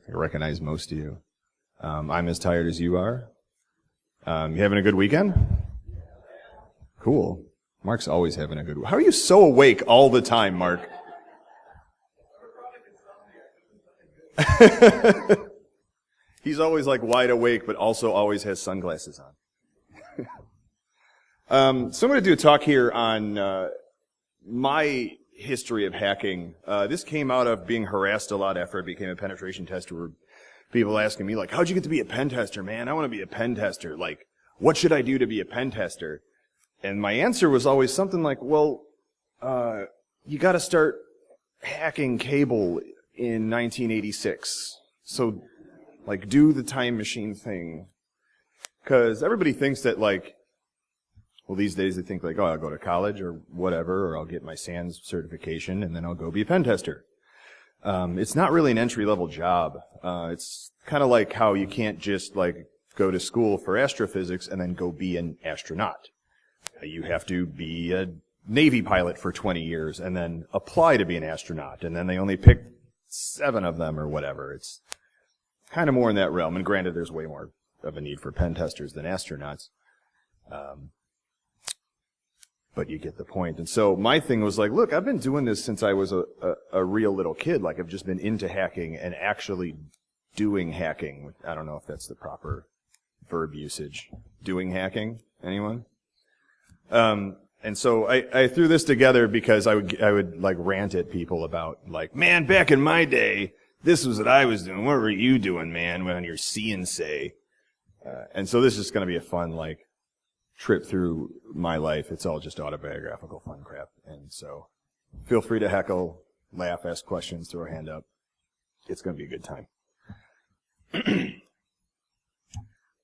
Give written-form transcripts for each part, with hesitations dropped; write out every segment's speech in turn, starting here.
I recognize most of you. I'm as tired as you are. You having a good weekend? Cool. Mark's always having a good weekend. How are you so awake all the time, Mark? He's always like wide awake, but also always has sunglasses on. So I'm going to do a talk here on my history of hacking. This came out of being harassed a lot after I became a penetration tester, where people asking me, like, how'd you get to be a pen tester, man? I want to be a pen tester. Like, what should I do to be a pen tester? And my answer was always something like, well, you got to start hacking cable in 1986. So, like, do the time machine thing. Because everybody thinks that, like, well, these days they think, like, oh, I'll go to college or whatever, or I'll get my SANS certification, and then I'll go be a pen tester. It's not really an entry-level job. It's kind of like how you can't just, like, go to school for astrophysics and then go be an astronaut. You have to be a Navy pilot for 20 years and then apply to be an astronaut, and then they only pick 7 of them or whatever. It's kind of more in that realm, and granted, there's way more of a need for pen testers than astronauts. But you get the point. And so my thing was like, look, I've been doing this since I was a real little kid. Like, I've just been into hacking and actually doing hacking. I don't know if that's the proper verb usage. Doing hacking? Anyone? And so I threw this together because I would like rant at people about, like, man, back in my day, this was what I was doing. What were you doing, man, when you're CNC? And so this is going to be a fun, like, trip through my life. It's all just autobiographical fun crap. And so feel free to heckle, laugh, ask questions, throw a hand up. It's going to be a good time.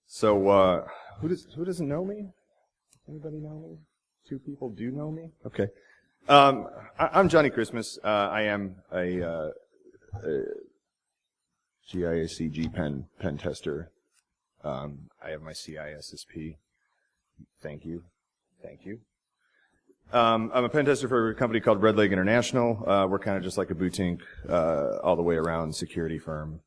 So, who doesn't know me? Anybody know me? 2 people do know me? Okay. I'm Johnny Christmas. I am a GIACG pen tester. I have my CISSP. Thank you. I'm a pen tester for a company called Red Leg International. We're kind of just like a boutique, all the way around security firm.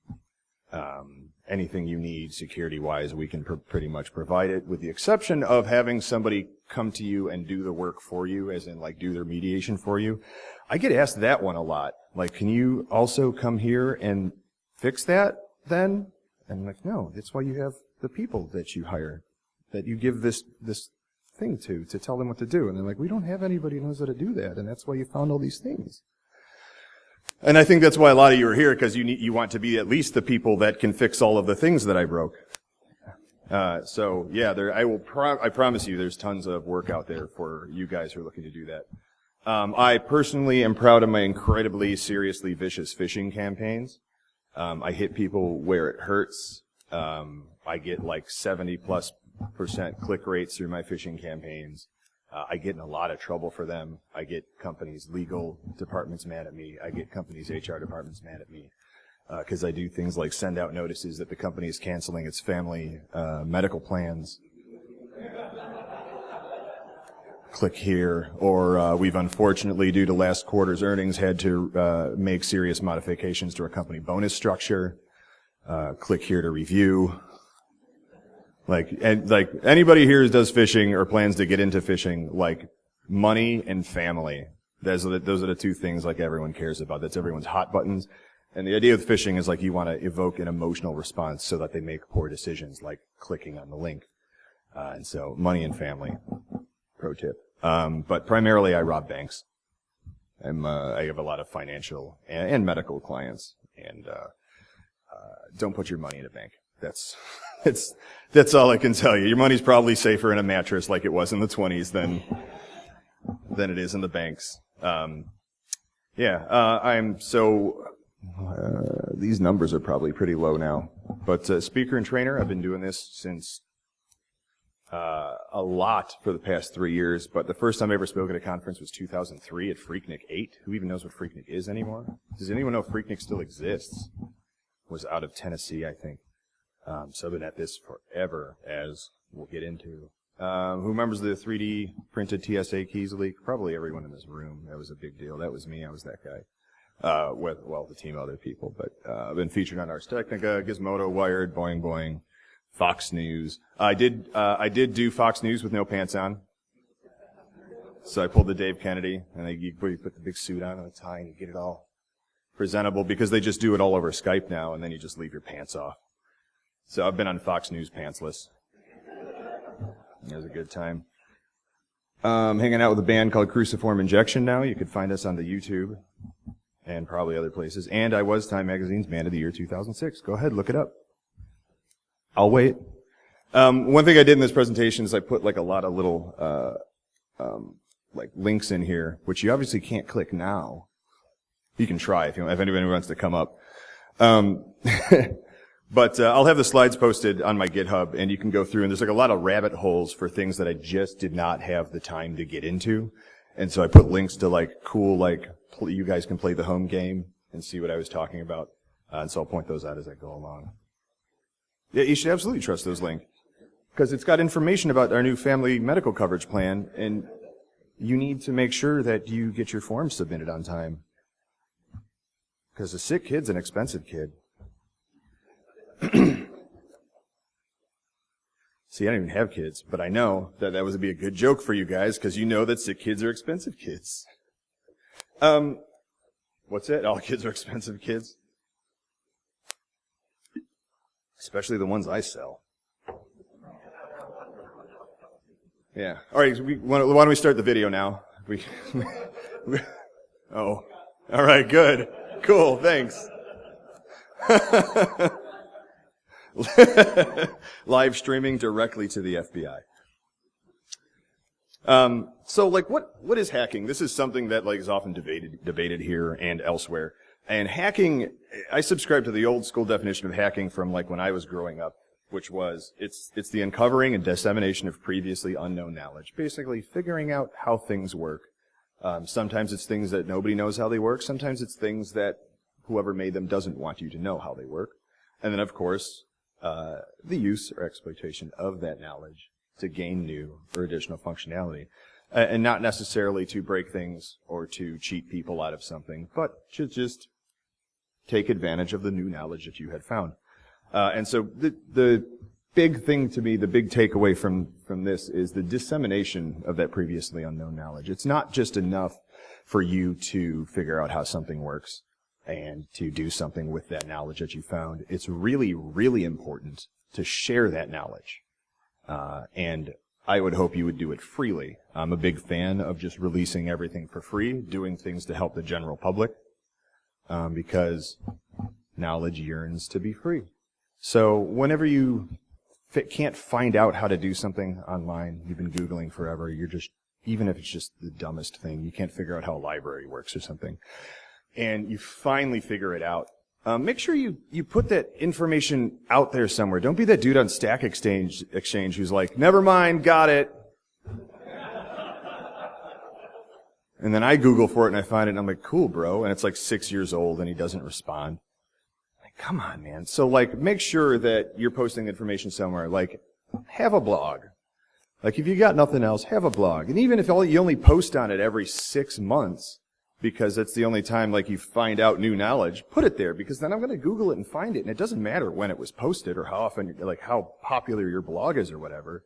Anything you need security-wise, we can pretty much provide it, with the exception of having somebody come to you and do the work for you, as in, like, do their mediation for you. I get asked that one a lot. Like, can you also come here and fix that then? And I'm like, no, that's why you have the people that you hire, that you give this thing to tell them what to do. And they're like, we don't have anybody who knows how to do that, and that's why you found all these things. And I think that's why a lot of you are here, because you want to be at least the people that can fix all of the things that I broke. So yeah, I promise you, there's tons of work out there for you guys who are looking to do that. I personally am proud of my incredibly seriously vicious phishing campaigns. I hit people where it hurts. I get like 70+% click rates through my phishing campaigns. I get in a lot of trouble for them. I get companies' legal departments mad at me. I get companies' HR departments mad at me. Because I do things like send out notices that the company is canceling its family medical plans. Click here. Or we've unfortunately, due to last quarter's earnings, had to make serious modifications to our company bonus structure. Click here to review. Like anybody here who does phishing or plans to get into phishing, like, money and family. Those are the 2 things, like, everyone cares about. That's everyone's hot buttons. And the idea with phishing is, like, you want to evoke an emotional response so that they make poor decisions, like clicking on the link. And so money and family, pro tip. But primarily I rob banks. I have a lot of financial and medical clients. And don't put your money in a bank. That's all I can tell you. Your money's probably safer in a mattress, like it was in the 20s, than it is in the banks. These numbers are probably pretty low now. But speaker and trainer, I've been doing this since a lot for the past 3 years. But the first time I ever spoke at a conference was 2003 at Freaknik 8. Who even knows what Freaknik is anymore? Does anyone know if Freaknik still exists? Was out of Tennessee, I think. So I've been at this forever, as we'll get into. Who remembers the 3D printed TSA keys leak? Probably everyone in this room. That was a big deal. That was me. I was that guy. the team of other people, but I've been featured on Ars Technica, Gizmodo, Wired, Boing Boing, Fox News. I did do Fox News with no pants on. So I pulled the Dave Kennedy, and you put the big suit on and a tie, and you get it all presentable, because they just do it all over Skype now, and then you just leave your pants off. So I've been on Fox News pantsless. It was a good time. Hanging out with a band called Cruciform Injection now. You could find us on the YouTube and probably other places. And I was Time Magazine's Band of the Year 2006. Go ahead, look it up. I'll wait. One thing I did in this presentation is I put like a lot of little like links in here, which you obviously can't click now. You can try if anybody wants to come up. But I'll have the slides posted on my GitHub, and you can go through, and there's like a lot of rabbit holes for things that I just did not have the time to get into. And so I put links to like cool, like you guys can play the home game and see what I was talking about. And so I'll point those out as I go along. Yeah, you should absolutely trust those links, because it's got information about our new family medical coverage plan, and you need to make sure that you get your forms submitted on time. Because a sick kid's an expensive kid. See, I don't even have kids, but I know that would be a good joke for you guys, because you know that sick kids are expensive kids. What's it? All kids are expensive kids? Especially the ones I sell. Yeah. All right, why don't we start the video now? Oh. All right, good. Cool, thanks. Live streaming directly to the FBI. So, like, what is hacking? This is something that, like, is often debated here and elsewhere. And hacking, I subscribe to the old school definition of hacking from, like, when I was growing up, which was, it's the uncovering and dissemination of previously unknown knowledge. Basically, figuring out how things work. Sometimes it's things that nobody knows how they work. Sometimes it's things that whoever made them doesn't want you to know how they work. And then, of course, the use or exploitation of that knowledge to gain new or additional functionality. And not necessarily to break things or to cheat people out of something, but to just take advantage of the new knowledge that you had found. And so the big thing to me, the big takeaway from this is the dissemination of that previously unknown knowledge. It's not just enough for you to figure out how something works and to do something with that knowledge that you found. It's really, really important to share that knowledge. And I would hope you would do it freely. I'm a big fan of just releasing everything for free, doing things to help the general public, because knowledge yearns to be free. So whenever you can't find out how to do something online, you've been Googling forever, even if it's just the dumbest thing, you can't figure out how a library works or something, and you finally figure it out, make sure you put that information out there somewhere. Don't be that dude on Stack Exchange who's like, never mind, got it. And then I Google for it and I find it and I'm like, cool, bro. And it's like 6 years old and he doesn't respond. Like, come on, man. So like, make sure that you're posting information somewhere. Like, have a blog. Like, if you got nothing else, have a blog. And even if you only post on it every 6 months, because that's the only time, like, you find out new knowledge, put it there, because then I'm going to Google it and find it, and it doesn't matter when it was posted or how often, like, how popular your blog is or whatever.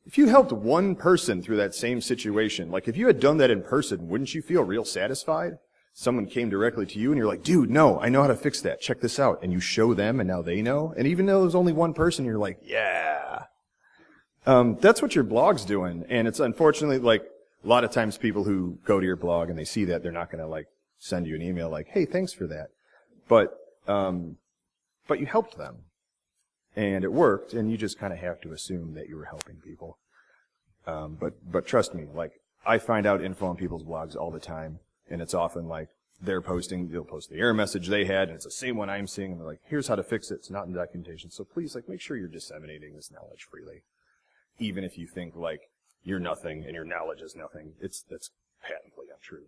If you helped one person through that same situation, like, if you had done that in person, wouldn't you feel real satisfied? Someone came directly to you, and you're like, dude, no, I know how to fix that. Check this out. And you show them, and now they know. And even though there's only one person, you're like, yeah. That's what your blog's doing, and it's unfortunately, like, a lot of times people who go to your blog and they see that, they're not going to like send you an email like, hey, thanks for that. But you helped them. And it worked, and you just kind of have to assume that you were helping people. But trust me, like, I find out info on people's blogs all the time, and it's often like they'll post the error message they had, and it's the same one I'm seeing, and they're like, here's how to fix it. It's not in the documentation. So please, like, make sure you're disseminating this knowledge freely. Even if you think, like, you're nothing and your knowledge is nothing. That's patently untrue.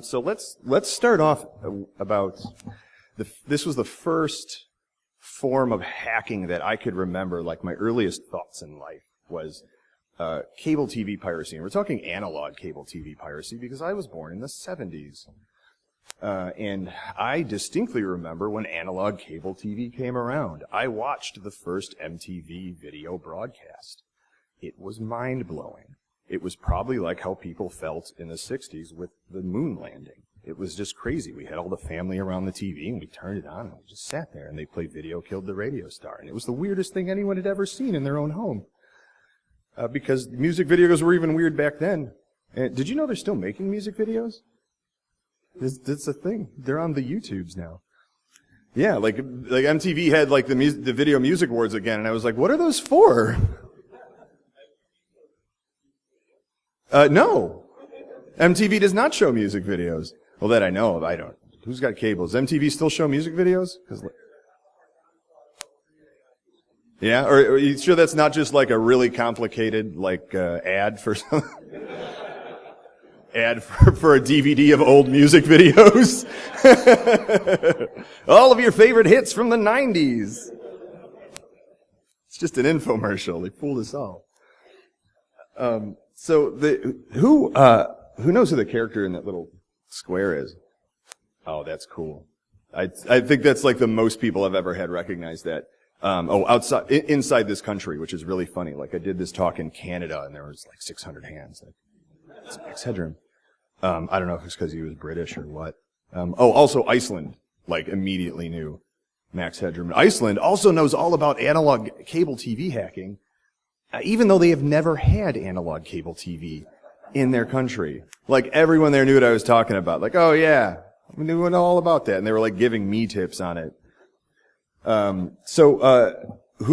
So let's start off about this was the first form of hacking that I could remember. Like, my earliest thoughts in life was cable TV piracy. And we're talking analog cable TV piracy because I was born in the 70s. And I distinctly remember when analog cable TV came around. I watched the first MTV video broadcast. It was mind-blowing. It was probably like how people felt in the 60s with the moon landing. It was just crazy. We had all the family around the TV, and we turned it on, and we just sat there, and they played Video Killed the Radio Star. And it was the weirdest thing anyone had ever seen in their own home. Because music videos were even weird back then. And did you know they're still making music videos? That's a thing. They're on the YouTubes now. Yeah, like MTV had like the Video Music Awards again, and I was like, what are those for? No. MTV does not show music videos. Well, that I know of. I don't. Who's got cables? MTV still show music videos? Yeah? Or are you sure that's not just like a really complicated, like, ad for some ad for a DVD of old music videos? All of your favorite hits from the 90s. It's just an infomercial. They fooled us all. So who knows who the character in that little square is? Oh, that's cool. I think that's like the most people I've ever had recognize that. Inside this country, which is really funny. Like I did this talk in Canada and there was like 600 hands. Like, it's Max Headroom. I don't know if it's because he was British or what. Also Iceland, like immediately knew Max Headroom. Iceland also knows all about analog cable TV hacking. Even though they have never had analog cable TV in their country. Like, everyone there knew what I was talking about. Like, oh yeah, we knew all about that. And they were like giving me tips on it. Who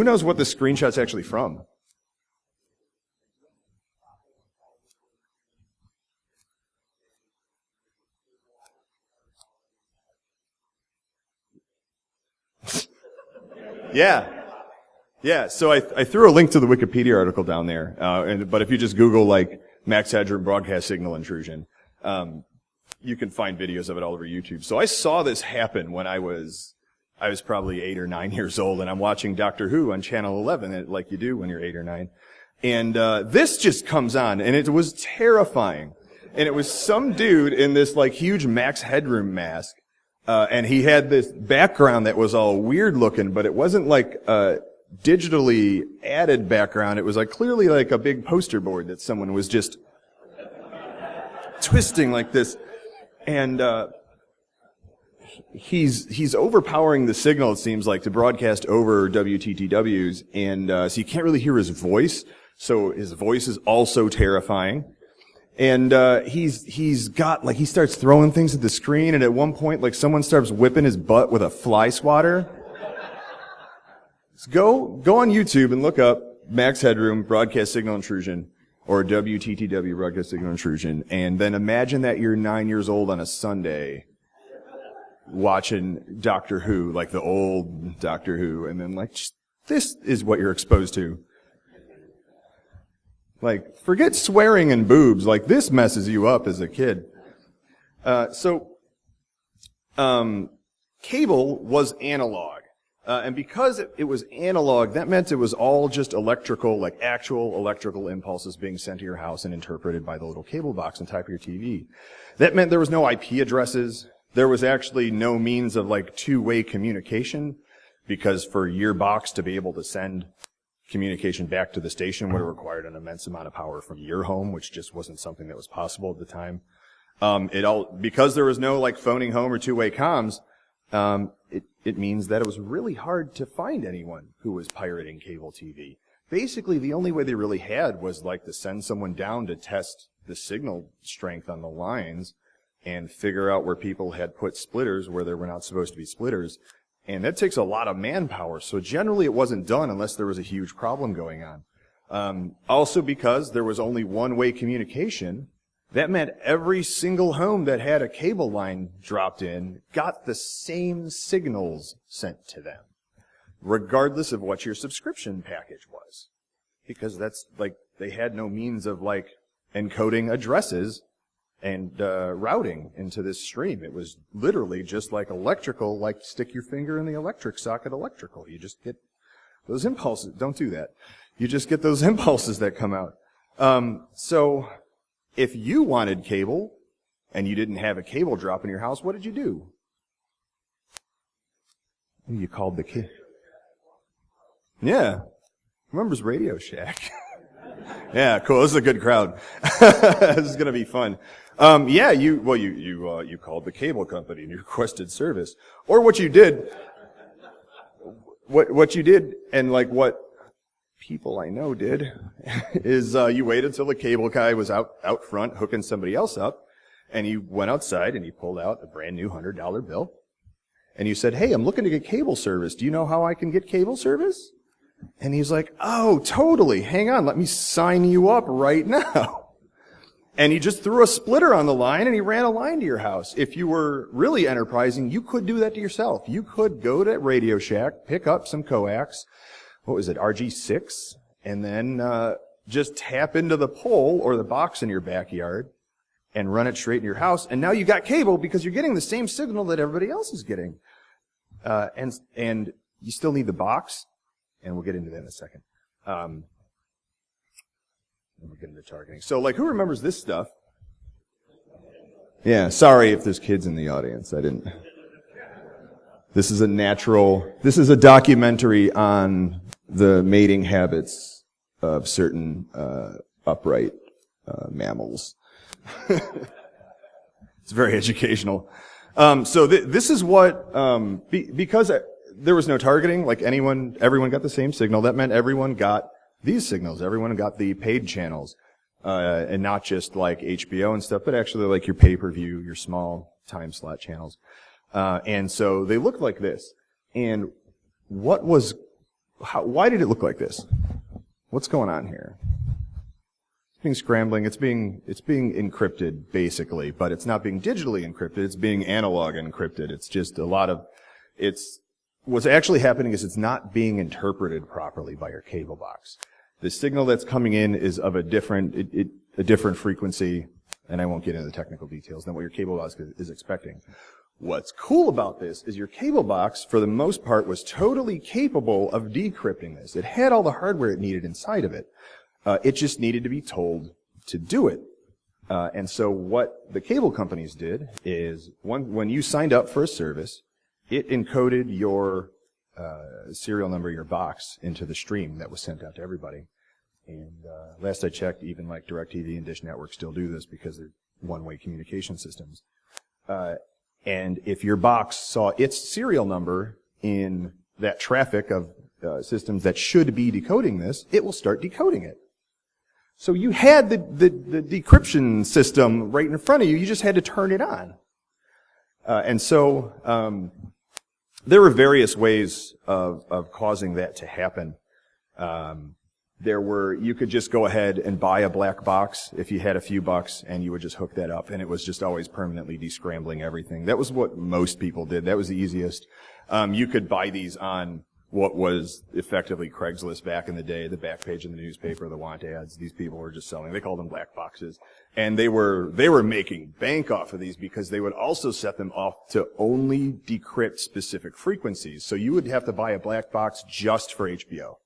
knows what the screenshot's actually from? Yeah, so I threw a link to the Wikipedia article down there, but if you just Google, like, Max Headroom broadcast signal intrusion, you can find videos of it all over YouTube. So I saw this happen when I was probably 8 or 9 years old, and I'm watching Doctor Who on Channel 11, like you do when you're 8 or 9. And this just comes on, and it was terrifying. And it was some dude in this, like, huge Max Headroom mask, and he had this background that was all weird looking, but it wasn't like digitally added background. It was like clearly like a big poster board that someone was just twisting like this. And he's overpowering the signal, it seems like, to broadcast over WTTWs, and so you can't really hear his voice. So his voice is also terrifying. And he's got, like, he starts throwing things at the screen, and at one point, like, someone starts whipping his butt with a fly swatter. So go on YouTube and look up Max Headroom broadcast signal intrusion, or WTTW broadcast signal intrusion, and then imagine that you're 9 years old on a Sunday watching Doctor Who, like the old Doctor Who, and then like, this is what you're exposed to. Like, forget swearing and boobs, like this messes you up as a kid. Cable was analog. And because it was analog, that meant it was all just electrical, like actual electrical impulses being sent to your house and interpreted by the little cable box on top of your TV. That meant there was no IP addresses. There was actually no means of like two-way communication, because for your box to be able to send communication back to the station would have required an immense amount of power from your home, which just wasn't something that was possible at the time. Because there was no like phoning home or two-way comms, it means that it was really hard to find anyone who was pirating cable TV. Basically, the only way they really had was like to send someone down to test the signal strength on the lines and figure out where people had put splitters where there were not supposed to be splitters. And that takes a lot of manpower. So generally it wasn't done unless there was a huge problem going on. Also because there was only one-way communication, that meant every single home that had a cable line dropped in got the same signals sent to them, regardless of what your subscription package was. Because that's like, they had no means of like encoding addresses and routing into this stream. It was literally just like electrical, like stick your finger in the electric socket electrical. You just get those impulses. Don't do that. You just get those impulses that come out. So if you wanted cable and you didn't have a cable drop in your house, what did you do? You called the kid. Yeah. Remembers Radio Shack? Yeah, cool. This is a good crowd. This is gonna be fun. Yeah, you called the cable company and you requested service. Or what you did, and like what people I know did, is, you waited till the cable guy was out front hooking somebody else up, and you went outside and you pulled out a brand new $100 bill, and you said, hey, I'm looking to get cable service. Do you know how I can get cable service? And he's like, oh, totally. Hang on, let me sign you up right now. And he just threw a splitter on the line and he ran a line to your house. If you were really enterprising, you could do that to yourself. You could go to Radio Shack, pick up some coax, what was it, RG6, and then just tap into the pole or the box in your backyard and run it straight in your house. And now you got cable because you're getting the same signal that everybody else is getting. And you still need the box. And we'll get into that in a second. And we'll get into targeting. So, like, who remembers this stuff? Yeah, sorry if there's kids in the audience. This is a documentary on the mating habits of certain upright mammals. It's very educational. So this is what, because there was no targeting, like everyone got the same signal. That meant everyone got these signals. Everyone got the paid channels, and not just like HBO and stuff, but actually like your pay-per-view, your small time slot channels. And so they looked like this. And why did it look like this? What's going on here? It's being scrambling. It's being encrypted basically, but it's not being digitally encrypted. It's being analog encrypted. It's just what's actually happening is it's not being interpreted properly by your cable box. The signal that's coming in is of a different frequency, and I won't get into the technical details, than what your cable box is expecting. What's cool about this is your cable box, for the most part, was totally capable of decrypting this. It had all the hardware it needed inside of it. It just needed to be told to do it. And so what the cable companies did is, when you signed up for a service, it encoded your serial number, your box, into the stream that was sent out to everybody. And last I checked, even like DirecTV and Dish Network still do this because they're one-way communication systems. And if your box saw its serial number in that traffic of systems that should be decoding this, it will start decoding it. So you had the decryption system right in front of you. You just had to turn it on. And so there were various ways of causing that to happen. You could just go ahead and buy a black box if you had a few bucks, and you would just hook that up, and it was just always permanently descrambling everything. That was what most people did. That was the easiest. You could buy these on what was effectively Craigslist back in the day, the back page of the newspaper, the want ads. These people were just selling. They called them black boxes. And they were making bank off of these because they would also set them off to only decrypt specific frequencies. So you would have to buy a black box just for HBO,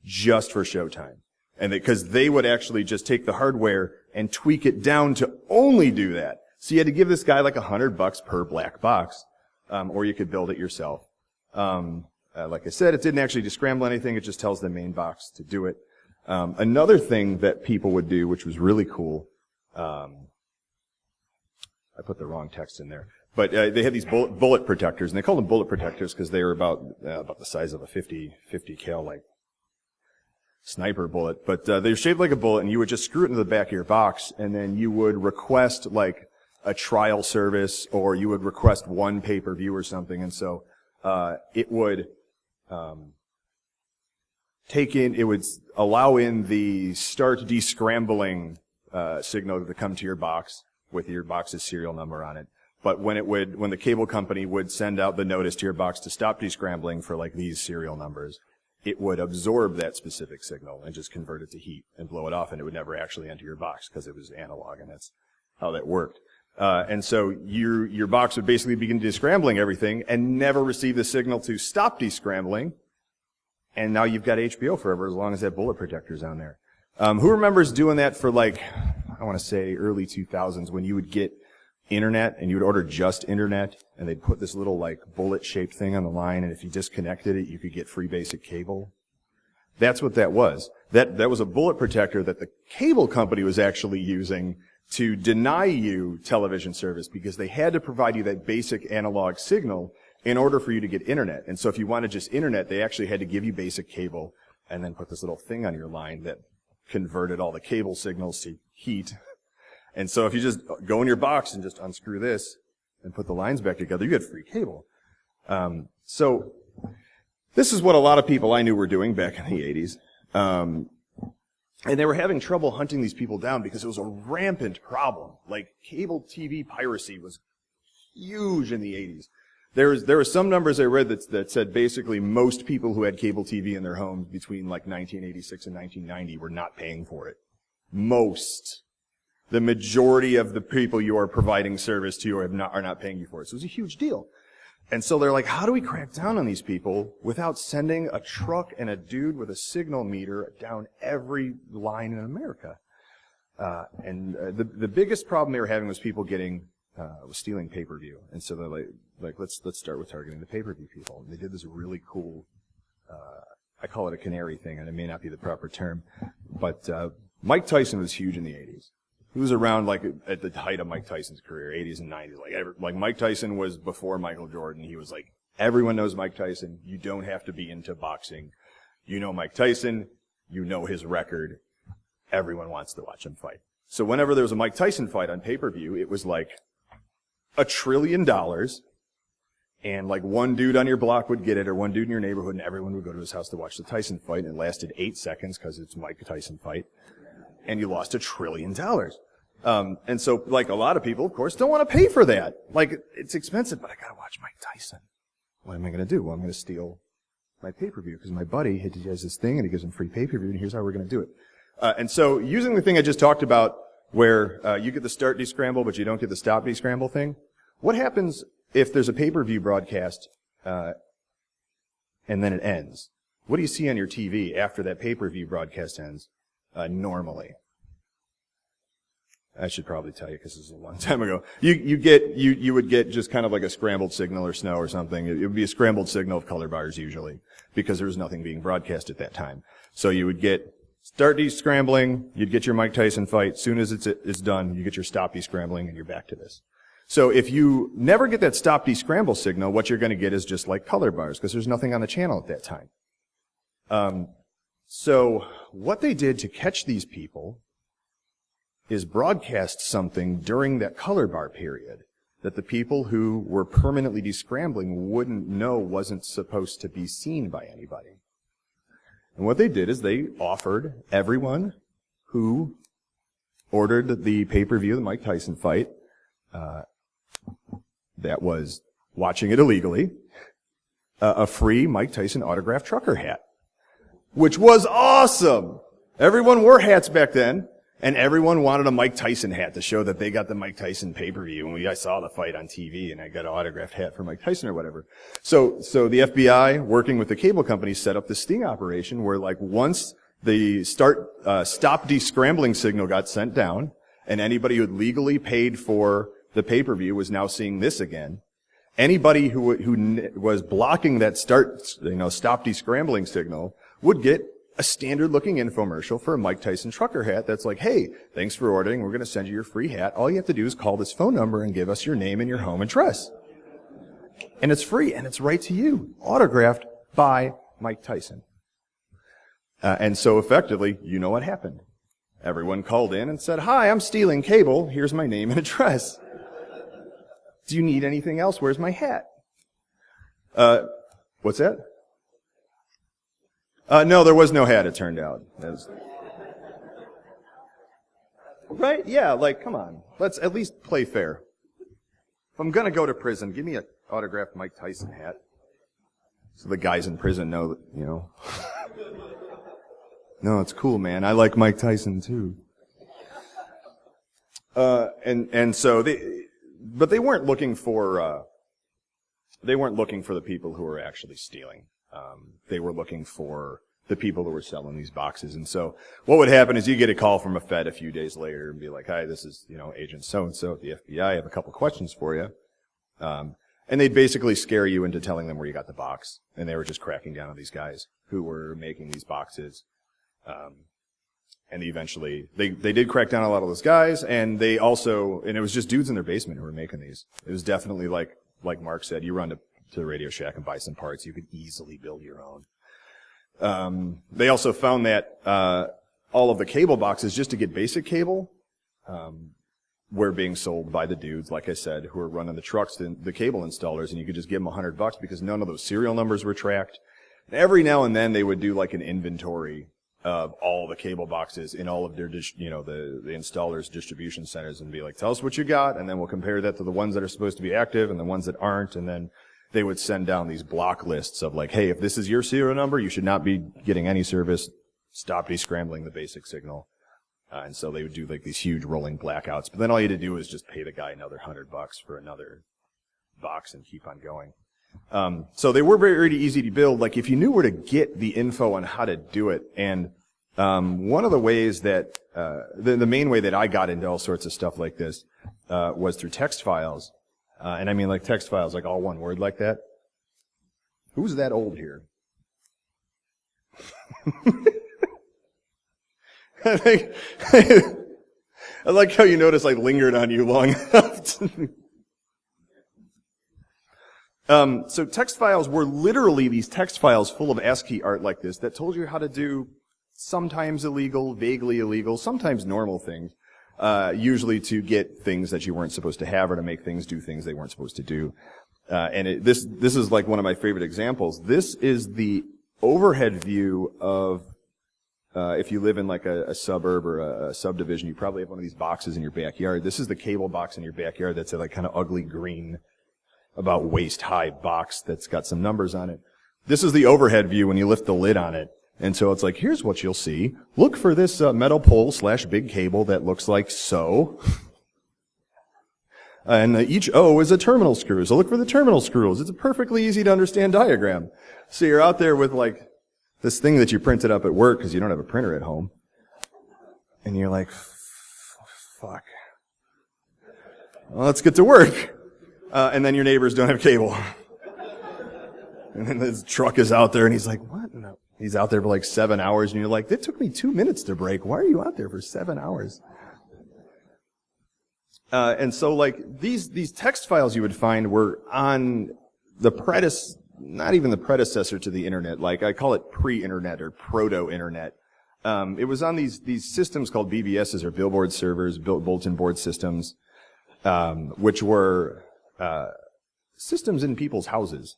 just for Showtime. And because they would actually just take the hardware and tweak it down to only do that. So you had to give this guy like $100 per black box, or you could build it yourself. Like I said, it didn't actually descramble anything. It just tells the main box to do it. Another thing that people would do, which was really cool, I put the wrong text in there, but they had these bullet protectors, and they called them bullet protectors because they were about the size of a 50 cal like sniper bullet. But they were shaped like a bullet, and you would just screw it into the back of your box, and then you would request like a trial service, or you would request one pay-per-view or something, and so it would it would allow in the start descrambling signal to come to your box with your box's serial number on it. But when the cable company would send out the notice to your box to stop descrambling for like these serial numbers, it would absorb that specific signal and just convert it to heat and blow it off, and it would never actually enter your box because it was analog, and that's how that worked. And so your box would basically begin descrambling everything and never receive the signal to stop descrambling. And now you've got HBO forever as long as that bullet protector's on there. Who remembers doing that for like, I want to say early 2000s, when you would get internet and you would order just internet and they'd put this little like bullet-shaped thing on the line, and if you disconnected it, you could get free basic cable? That's what that was. That was a bullet protector that the cable company was actually using to deny you television service, because they had to provide you that basic analog signal in order for you to get internet. And so if you wanted just internet, they actually had to give you basic cable and then put this little thing on your line that converted all the cable signals to heat. And so if you just go in your box and just unscrew this and put the lines back together, you get free cable. So this is what a lot of people I knew were doing back in the 80s. And they were having trouble hunting these people down because it was a rampant problem. Like, cable TV piracy was huge in the 80s. There were some numbers I read that said basically most people who had cable TV in their homes between like 1986 and 1990 were not paying for it. Most. The majority of the people you are providing service to are not paying you for it. So it was a huge deal. And so they're like, how do we crack down on these people without sending a truck and a dude with a signal meter down every line in America? The biggest problem they were having was people was stealing pay-per-view. And so they're like, let's start with targeting the pay-per-view people. And they did this really cool, I call it a canary thing, and it may not be the proper term, but Mike Tyson was huge in the 80s. He was around like at the height of Mike Tyson's career, 80s and 90s. Like Mike Tyson was before Michael Jordan. He was like, everyone knows Mike Tyson. You don't have to be into boxing. You know Mike Tyson. You know his record. Everyone wants to watch him fight. So whenever there was a Mike Tyson fight on pay-per-view, it was like $1 trillion, and like one dude on your block would get it, or one dude in your neighborhood, and everyone would go to his house to watch the Tyson fight, and it lasted 8 seconds because it's Mike Tyson fight. And you lost $1 trillion. And so, like, a lot of people, of course, don't want to pay for that. Like, it's expensive, but I gotta watch Mike Tyson. What am I gonna do? Well, I'm gonna steal my pay-per-view, because my buddy has this thing, and he gives him free pay-per-view, and here's how we're gonna do it. And so, using the thing I just talked about, where you get the start descramble, but you don't get the stop descramble thing, what happens if there's a pay-per-view broadcast, and then it ends? What do you see on your TV after that pay-per-view broadcast ends? Normally. I should probably tell you, because this is a long time ago. You would get just kind of like a scrambled signal or snow or something. It would be a scrambled signal of color bars usually, because there was nothing being broadcast at that time. So you would get start descrambling, you'd get your Mike Tyson fight. Soon as it's done, you get your stop descrambling, and you're back to this. So if you never get that stop descramble signal, what you're going to get is just like color bars, because there's nothing on the channel at that time. So what they did to catch these people is broadcast something during that color bar period that the people who were permanently descrambling wouldn't know wasn't supposed to be seen by anybody. And what they did is they offered everyone who ordered the pay-per-view, the Mike Tyson fight, that was watching it illegally, a free Mike Tyson autographed trucker hat, which was awesome. Everyone wore hats back then, and everyone wanted a Mike Tyson hat to show that they got the Mike Tyson pay-per-view. And I saw the fight on TV, and I got an autographed hat for Mike Tyson or whatever. So the FBI, working with the cable company, set up this sting operation where, like, once the stop descrambling signal got sent down, and anybody who had legally paid for the pay-per-view was now seeing this again. Anybody who was blocking that stop descrambling signal would get a standard-looking infomercial for a Mike Tyson trucker hat that's like, hey, thanks for ordering. We're going to send you your free hat. All you have to do is call this phone number and give us your name and your home address. And it's free, and it's right to you, autographed by Mike Tyson. And so effectively, you know what happened. Everyone called in and said, hi, I'm stealing cable. Here's my name and address. Do you need anything else? Where's my hat? What's that? No, there was no hat, it turned out. Right? Yeah, like, come on. Let's at least play fair. If I'm gonna go to prison, give me an autographed Mike Tyson hat. So the guys in prison know that, you know. No, it's cool, man. I like Mike Tyson too. And so but they weren't looking for the people who were actually stealing. They were looking for the people who were selling these boxes. And so what would happen is you get a call from a Fed a few days later and be like, hi, this is, Agent so-and-so at the FBI. I have a couple questions for you. And they'd basically scare you into telling them where you got the box. And they were just cracking down on these guys who were making these boxes. And eventually, they did crack down on a lot of those guys, and they also, and it was just dudes in their basement who were making these. It was definitely like Mark said, you run to the Radio Shack and buy some parts, you could easily build your own. They also found that, all of the cable boxes, just to get basic cable, were being sold by the dudes, like I said, who were running the trucks, the cable installers, and you could just give them $100 because none of those serial numbers were tracked. And every now and then they would do like an inventory of all the cable boxes in all of their, the installers' distribution centers and be like, tell us what you got, and then we'll compare that to the ones that are supposed to be active and the ones that aren't, and then they would send down these block lists of like, hey, if this is your serial number, you should not be getting any service. Stop descrambling the basic signal. And so they would do like these huge rolling blackouts, but then all you had to do was just pay the guy another $100 for another box and keep on going. So they were very, very easy to build, like if you knew where to get the info on how to do it. And one of the ways that the main way that I got into all sorts of stuff like this was through text files. And I mean like text files, like all one word like that. Who's that old here? I like how you notice I lingered on you long enough. So text files were literally these text files full of ASCII art like this that told you how to do sometimes illegal, vaguely illegal, sometimes normal things, usually to get things that you weren't supposed to have or to make things do things they weren't supposed to do. And this is like one of my favorite examples. This is the overhead view of, if you live in like a suburb or a subdivision, you probably have one of these boxes in your backyard. This is the cable box in your backyard that's a like kind of ugly green, about waist-high box that's got some numbers on it. This is the overhead view when you lift the lid on it. And so it's like, here's what you'll see. Look for this metal pole / big cable that looks like so. And each O is a terminal screw. So look for the terminal screws. It's a perfectly easy to understand diagram. So you're out there with like this thing that you printed up at work because you don't have a printer at home. And you're like, fuck. Well, let's get to work. And then your neighbors don't have cable. And then his truck is out there and he's like, what? No. He's out there for like 7 hours and you're like, it took me 2 minutes to break. Why are you out there for 7 hours? And so like these text files you would find were on not even the predecessor to the internet. Like I call it pre-internet or proto-internet. It was on these systems called BBSs or billboard servers, bulletin board systems, which were systems in people's houses.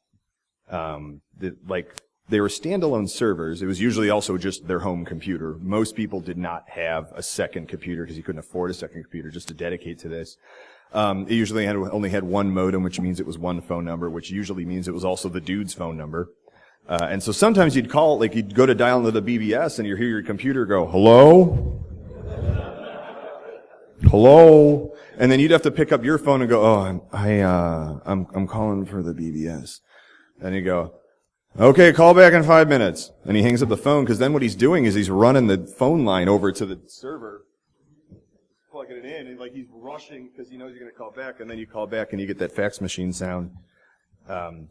They were standalone servers. It was usually also just their home computer. Most people did not have a second computer because you couldn't afford a second computer just to dedicate to this. It usually only had one modem, which means it was one phone number, which usually means it was also the dude's phone number. And so sometimes you'd call, like you'd go to dial into the BBS and you hear your computer go, hello? Hello? And then you'd have to pick up your phone and go, oh, I'm calling for the BBS. And you go, okay, call back in 5 minutes. And he hangs up the phone because then what he's doing is he's running the phone line over to the server, plugging it in, and like he's rushing because he knows you're going to call back. And then you call back and you get that fax machine sound. And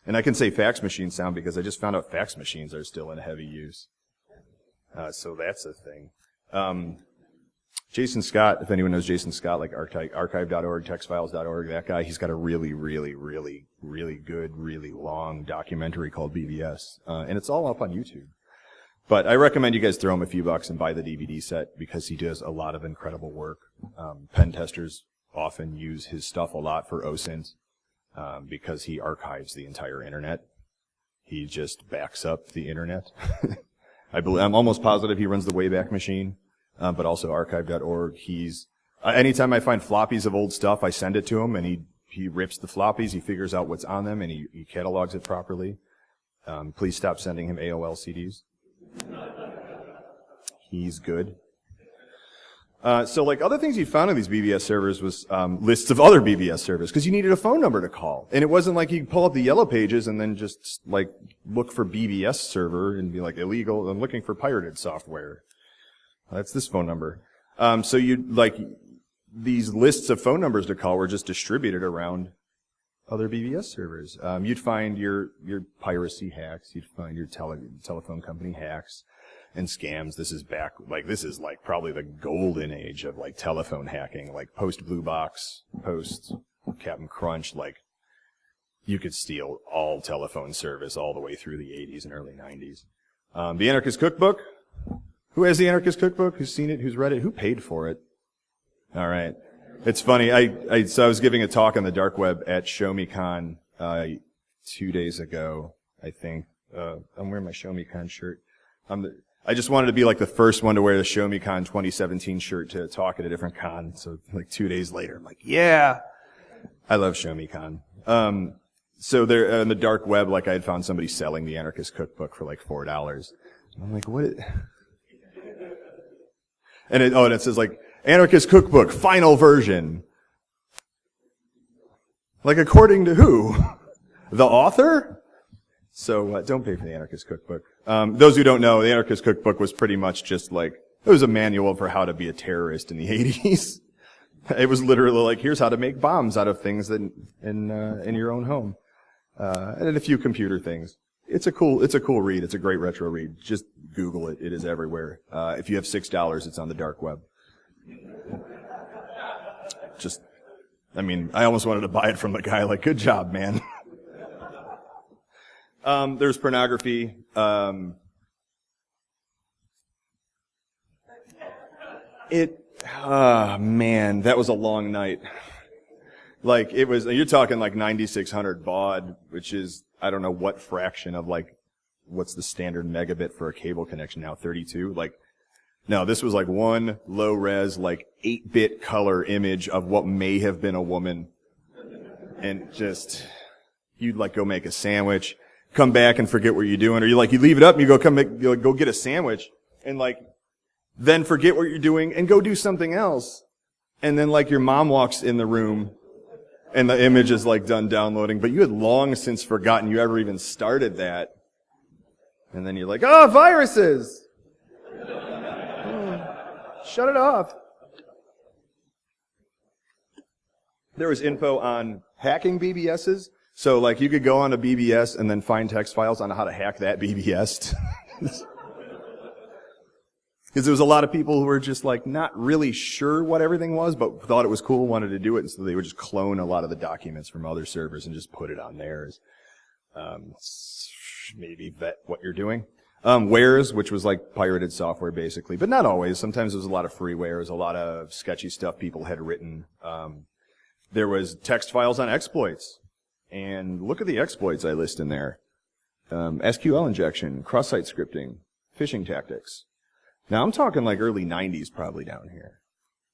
I can say fax machine sound because I just found out fax machines are still in heavy use. So that's a thing. Jason Scott, if anyone knows Jason Scott, like archive.org, textfiles.org, that guy, he's got a really, really, really, really good, really long documentary called BBS. And it's all up on YouTube. But I recommend you guys throw him a few bucks and buy the DVD set because he does a lot of incredible work. Pen testers often use his stuff a lot for OSINT because he archives the entire internet. He just backs up the internet. I'm almost positive he runs the Wayback Machine. But also archive.org. Anytime I find floppies of old stuff, I send it to him, and he rips the floppies, he figures out what's on them, and he catalogs it properly. Please stop sending him AOL CDs. He's good. So like other things you found on these BBS servers was lists of other BBS servers, because you needed a phone number to call. And it wasn't like you pull up the yellow pages and then just like look for BBS server and be like illegal. I'm looking for pirated software. That's this phone number. So these lists of phone numbers to call were just distributed around other BBS servers. You'd find your piracy hacks. You'd find your telephone company hacks and scams. This is probably the golden age of like telephone hacking, like post Blue Box, post Captain Crunch. Like you could steal all telephone service all the way through the 80s and early 90s. The Anarchist Cookbook. Who has the Anarchist Cookbook? Who's seen it? Who's read it? Who paid for it? All right. It's funny. So I was giving a talk on the dark web at ShowMeCon 2 days ago, I think. I'm wearing my ShowMeCon shirt. I just wanted to be like the first one to wear the ShowMeCon 2017 shirt to talk at a different con. So like 2 days later, I'm like, yeah, I love ShowMeCon. So there on the dark web, like I had found somebody selling the Anarchist Cookbook for like $4. And I'm like, what? And it says like Anarchist Cookbook final version. Like according to who? The author? So don't pay for the Anarchist Cookbook. Those who don't know, the Anarchist Cookbook was pretty much just like, it was a manual for how to be a terrorist in the 80s. It was literally like, here's how to make bombs out of things that in your own home. And a few computer things. It's a cool read. It's a great retro read. Just Google it. It is everywhere. If you have $6, it's on the dark web. I almost wanted to buy it from the guy, like, good job, man. There's pornography. Man, that was a long night. Like, you're talking like 9600 baud, which is, I don't know what fraction of like, what's the standard megabit for a cable connection now, 32? Like, no, this was like one low res, like 8-bit color image of what may have been a woman. And just, you'd like go make a sandwich, come back and forget what you're doing, or you leave it up and you go get a sandwich, and like, then forget what you're doing and go do something else. And then like your mom walks in the room and the image is like done downloading, but you had long since forgotten you ever even started that. And then you're like, oh, viruses! Shut it off. There was info on hacking BBSs. So like you could go on a BBS and then find text files on how to hack that BBS. Because there was a lot of people who were just like not really sure what everything was, but thought it was cool, wanted to do it, and so they would just clone a lot of the documents from other servers and just put it on theirs. Maybe vet what you're doing. Wares, which was like pirated software basically, but not always. Sometimes there was a lot of freewares, a lot of sketchy stuff people had written. There was text files on exploits. And look at the exploits I list in there. SQL injection, cross-site scripting, phishing tactics. Now I'm talking like early 90s probably down here.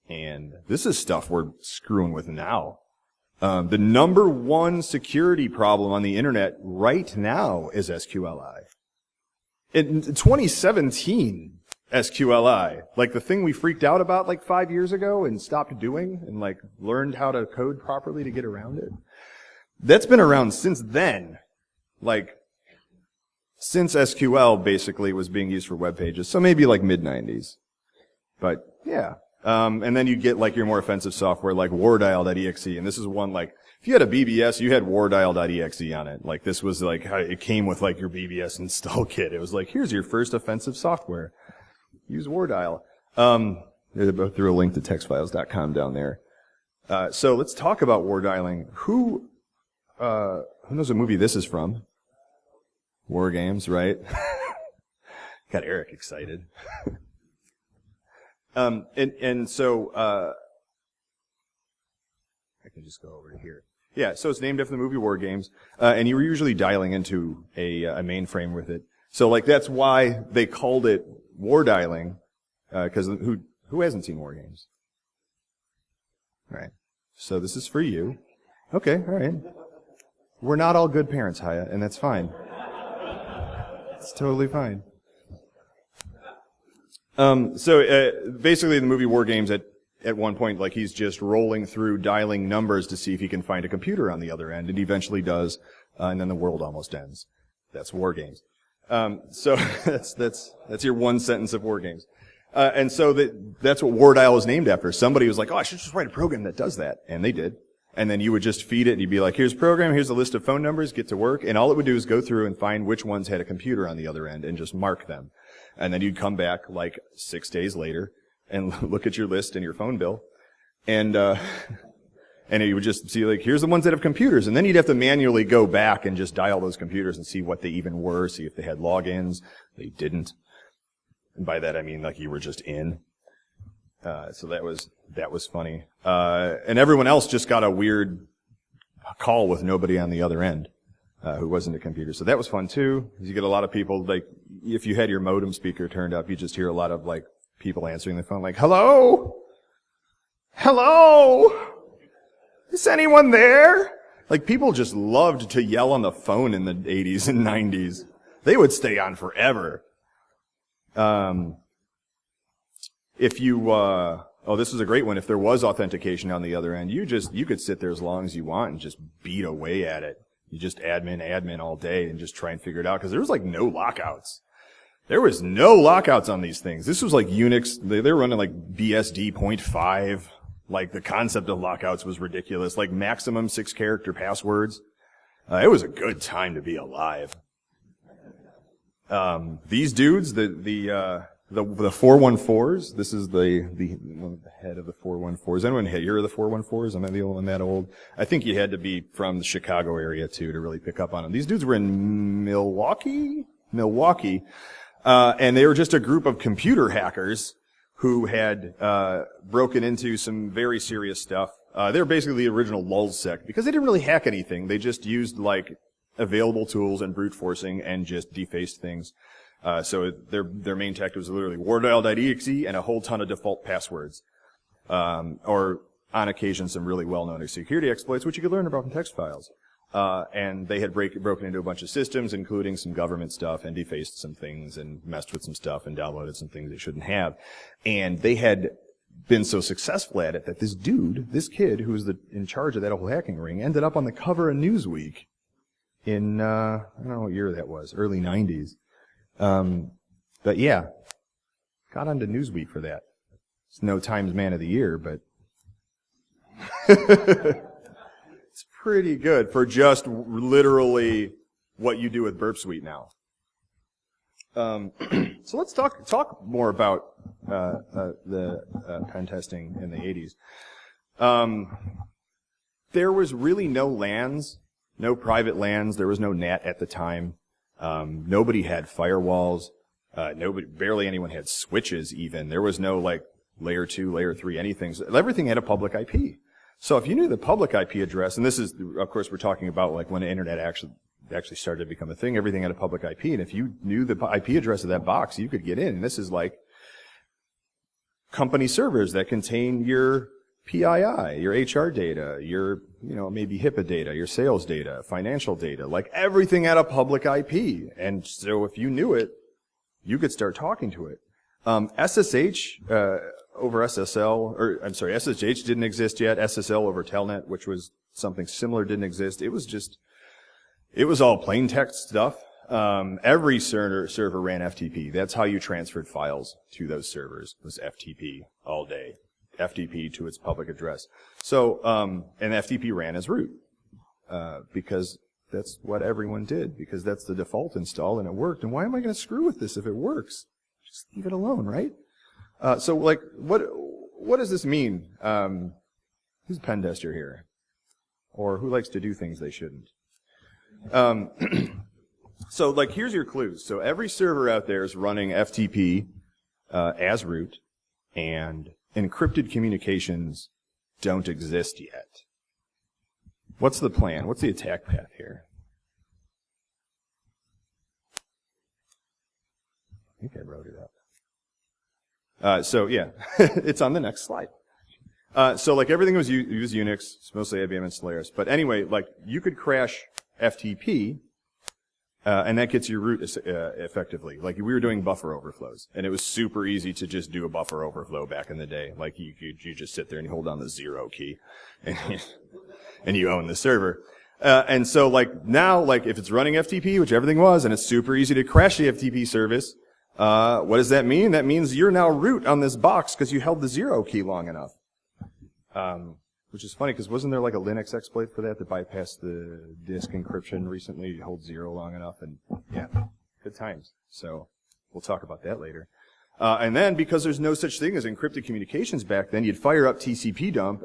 And this is stuff we're screwing with now. The number one security problem on the internet right now is SQLI. In 2017, SQLI, like the thing we freaked out about like 5 years ago and stopped doing and like learned how to code properly to get around it. That's been around since then. Like, since SQL basically was being used for web pages. So maybe like mid-90s. But, yeah. And then you get like your more offensive software like wardial.exe. And this is one like, if you had a BBS, you had wardial.exe on it. Like this was like, it came with like your BBS install kit. It was like, here's your first offensive software. Use wardial. Threw a link to textfiles.com down there. So let's talk about wardialing. Who knows what movie this is from? War Games, right? Got Eric excited. So I can just go over to here. Yeah, so it's named after the movie War Games, and you were usually dialing into a mainframe with it. So like that's why they called it war dialing, because who hasn't seen War Games? All right. So this is for you. Okay, all right. We're not all good parents, Haya, and that's fine. It's totally fine. Basically the movie War Games at one point, like he's just rolling through dialing numbers to see if he can find a computer on the other end, and he eventually does, and then the world almost ends. That's War Games. So that's your one sentence of War Games. And so that's what War Dial was named after. Somebody was like, oh, I should just write a program that does that. And they did. And then you would just feed it and you'd be like, here's a program, here's a list of phone numbers, get to work. And all it would do is go through and find which ones had a computer on the other end and just mark them. And then you'd come back like 6 days later and look at your list and your phone bill. And you would just see like, here's the ones that have computers. And then you'd have to manually go back and just dial those computers and see what they even were, see if they had logins. They didn't. And by that I mean like you were just in. So that was funny. And everyone else just got a weird call with nobody on the other end, who wasn't a computer. So that was fun too. You get a lot of people, like, if you had your modem speaker turned up, you just hear a lot of, like, people answering the phone like, hello? Hello? Is anyone there? Like, people just loved to yell on the phone in the 80s and 90s. They would stay on forever. If you, this is a great one. If there was authentication on the other end, you could sit there as long as you want and just beat away at it. You just admin all day and just try and figure it out. Cause there was like no lockouts. There was no lockouts on these things. This was like Unix. They were running like BSD.5. Like the concept of lockouts was ridiculous. Like maximum 6-character passwords. It was a good time to be alive. These dudes, the 414s, this is the head of the 414s. Anyone hear of the 414s? Am I the only one that old? I think you had to be from the Chicago area too to really pick up on them. These dudes were in Milwaukee, and they were just a group of computer hackers who had, broken into some very serious stuff. They were basically the original lulzsec because they didn't really hack anything. They just used like available tools and brute forcing and just defaced things. So their main tech was literally wardial.exe and a whole ton of default passwords. Or on occasion some really well-known security exploits, which you could learn about in text files. And they had broken into a bunch of systems, including some government stuff, and defaced some things and messed with some stuff and downloaded some things they shouldn't have. And they had been so successful at it that this kid who was in charge of that whole hacking ring ended up on the cover of Newsweek in, I don't know what year that was, early 90s. But yeah, got onto Newsweek for that. It's no Times Man of the Year, but it's pretty good for just literally what you do with Burp Suite now. So let's talk more about the pen testing in the 80s. There was really no LANs, no private LANs. There was no NAT at the time. Nobody had firewalls. Barely anyone had switches even. There was no like layer 2, layer 3, anything. So everything had a public IP. So if you knew the public IP address, and this is, of course, we're talking about like when the internet actually started to become a thing, everything had a public IP. And if you knew the IP address of that box, you could get in. And this is like company servers that contain your PII, your HR data, your, maybe HIPAA data, your sales data, financial data, like everything had a public IP. And so if you knew it, you could start talking to it. SSH, over SSL, SSH didn't exist yet. SSL over Telnet, which was something similar, didn't exist. It was all plain text stuff. Every server ran FTP. That's how you transferred files to those servers, was FTP all day. FTP to its public address. So, and FTP ran as root, because that's what everyone did, because that's the default install and it worked. And why am I going to screw with this if it works? Just leave it alone, right? So like, what does this mean? Who's a pen tester here? Or who likes to do things they shouldn't? So like, here's your clues. So every server out there is running FTP, as root, and encrypted communications don't exist yet. What's the plan? What's the attack path here? I think I wrote it up. So yeah, it's on the next slide. So like everything was Unix, it's mostly IBM and Solaris. But anyway, like you could crash FTP And that gets your root effectively. Like, we were doing buffer overflows, and it was super easy to just do a buffer overflow back in the day. Like, you just sit there and you hold down the 0 key, and you own the server. And so, like, now, like, if it's running FTP, which everything was, and it's super easy to crash the FTP service, what does that mean? That means you're now root on this box because you held the 0 key long enough. Which is funny, because wasn't there like a Linux exploit for that bypassed the disk encryption recently? You hold 0 long enough, and yeah, good times. So we'll talk about that later. And then, because there's no such thing as encrypted communications back then, you'd fire up TCP dump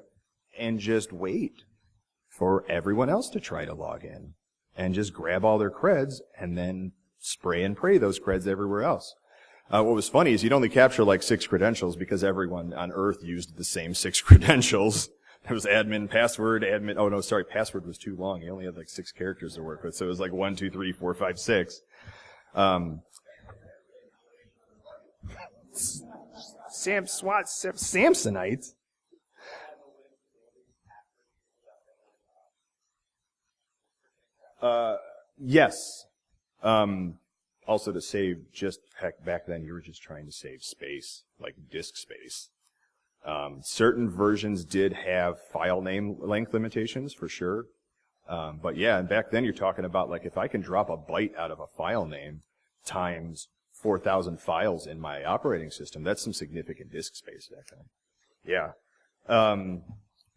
and just wait for everyone else to try to log in, and just grab all their creds and then spray and pray those creds everywhere else. What was funny is you'd only capture like 6 credentials because everyone on Earth used the same 6 credentials. There was admin, password, admin. Oh no, sorry, password was too long. You only had like 6 characters to work with, so it was like 1, 2, 3, 4, 5, 6. Samsonites. Yes. Also to save, just heck, back then you were just trying to save space, like disk space. Certain versions did have file name length limitations for sure. But yeah, and back then you're talking about like if I can drop a byte out of a file name times 4,000 files in my operating system, that's some significant disk space back then. Yeah.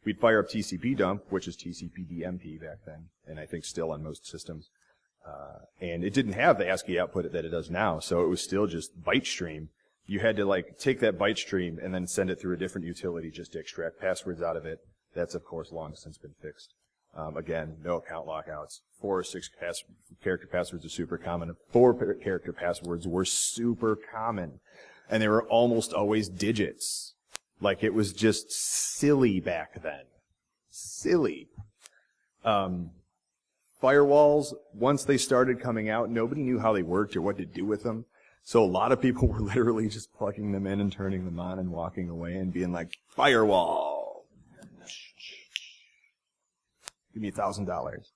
We'd fire up TCP dump, which is TCP/DMP back then, and I think still on most systems. And it didn't have the ASCII output that it does now, so it was still just byte stream. You had to like take that byte stream and then send it through a different utility just to extract passwords out of it. That's of course long since been fixed. Again, no account lockouts. 4 or 6 character passwords are super common. 4 character passwords were super common, and they were almost always digits. Like, it was just silly back then. Silly. Firewalls, once they started coming out, nobody knew how they worked or what to do with them. So a lot of people were literally just plugging them in and turning them on and walking away and being like, firewall. Give me $1,000.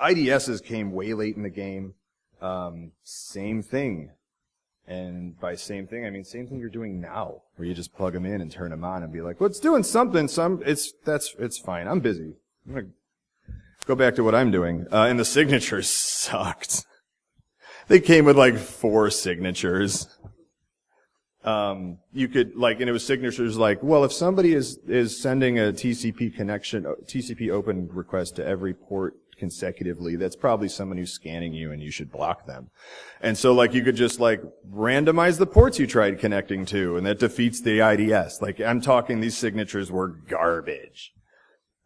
IDSs came way late in the game. Same thing. And by same thing, I mean same thing you're doing now, where you just plug them in and turn them on and be like, well, it's doing something. It's fine. I'm busy. I'm gonna go back to what I'm doing. And the signatures sucked. They came with like 4 signatures. You could like, and it was signatures like, well, if somebody is sending a TCP open request to every port consecutively, that's probably someone who's scanning you and you should block them. And so like you could just like randomize the ports you tried connecting to, and that defeats the IDS. Like, I'm talking, these signatures were garbage.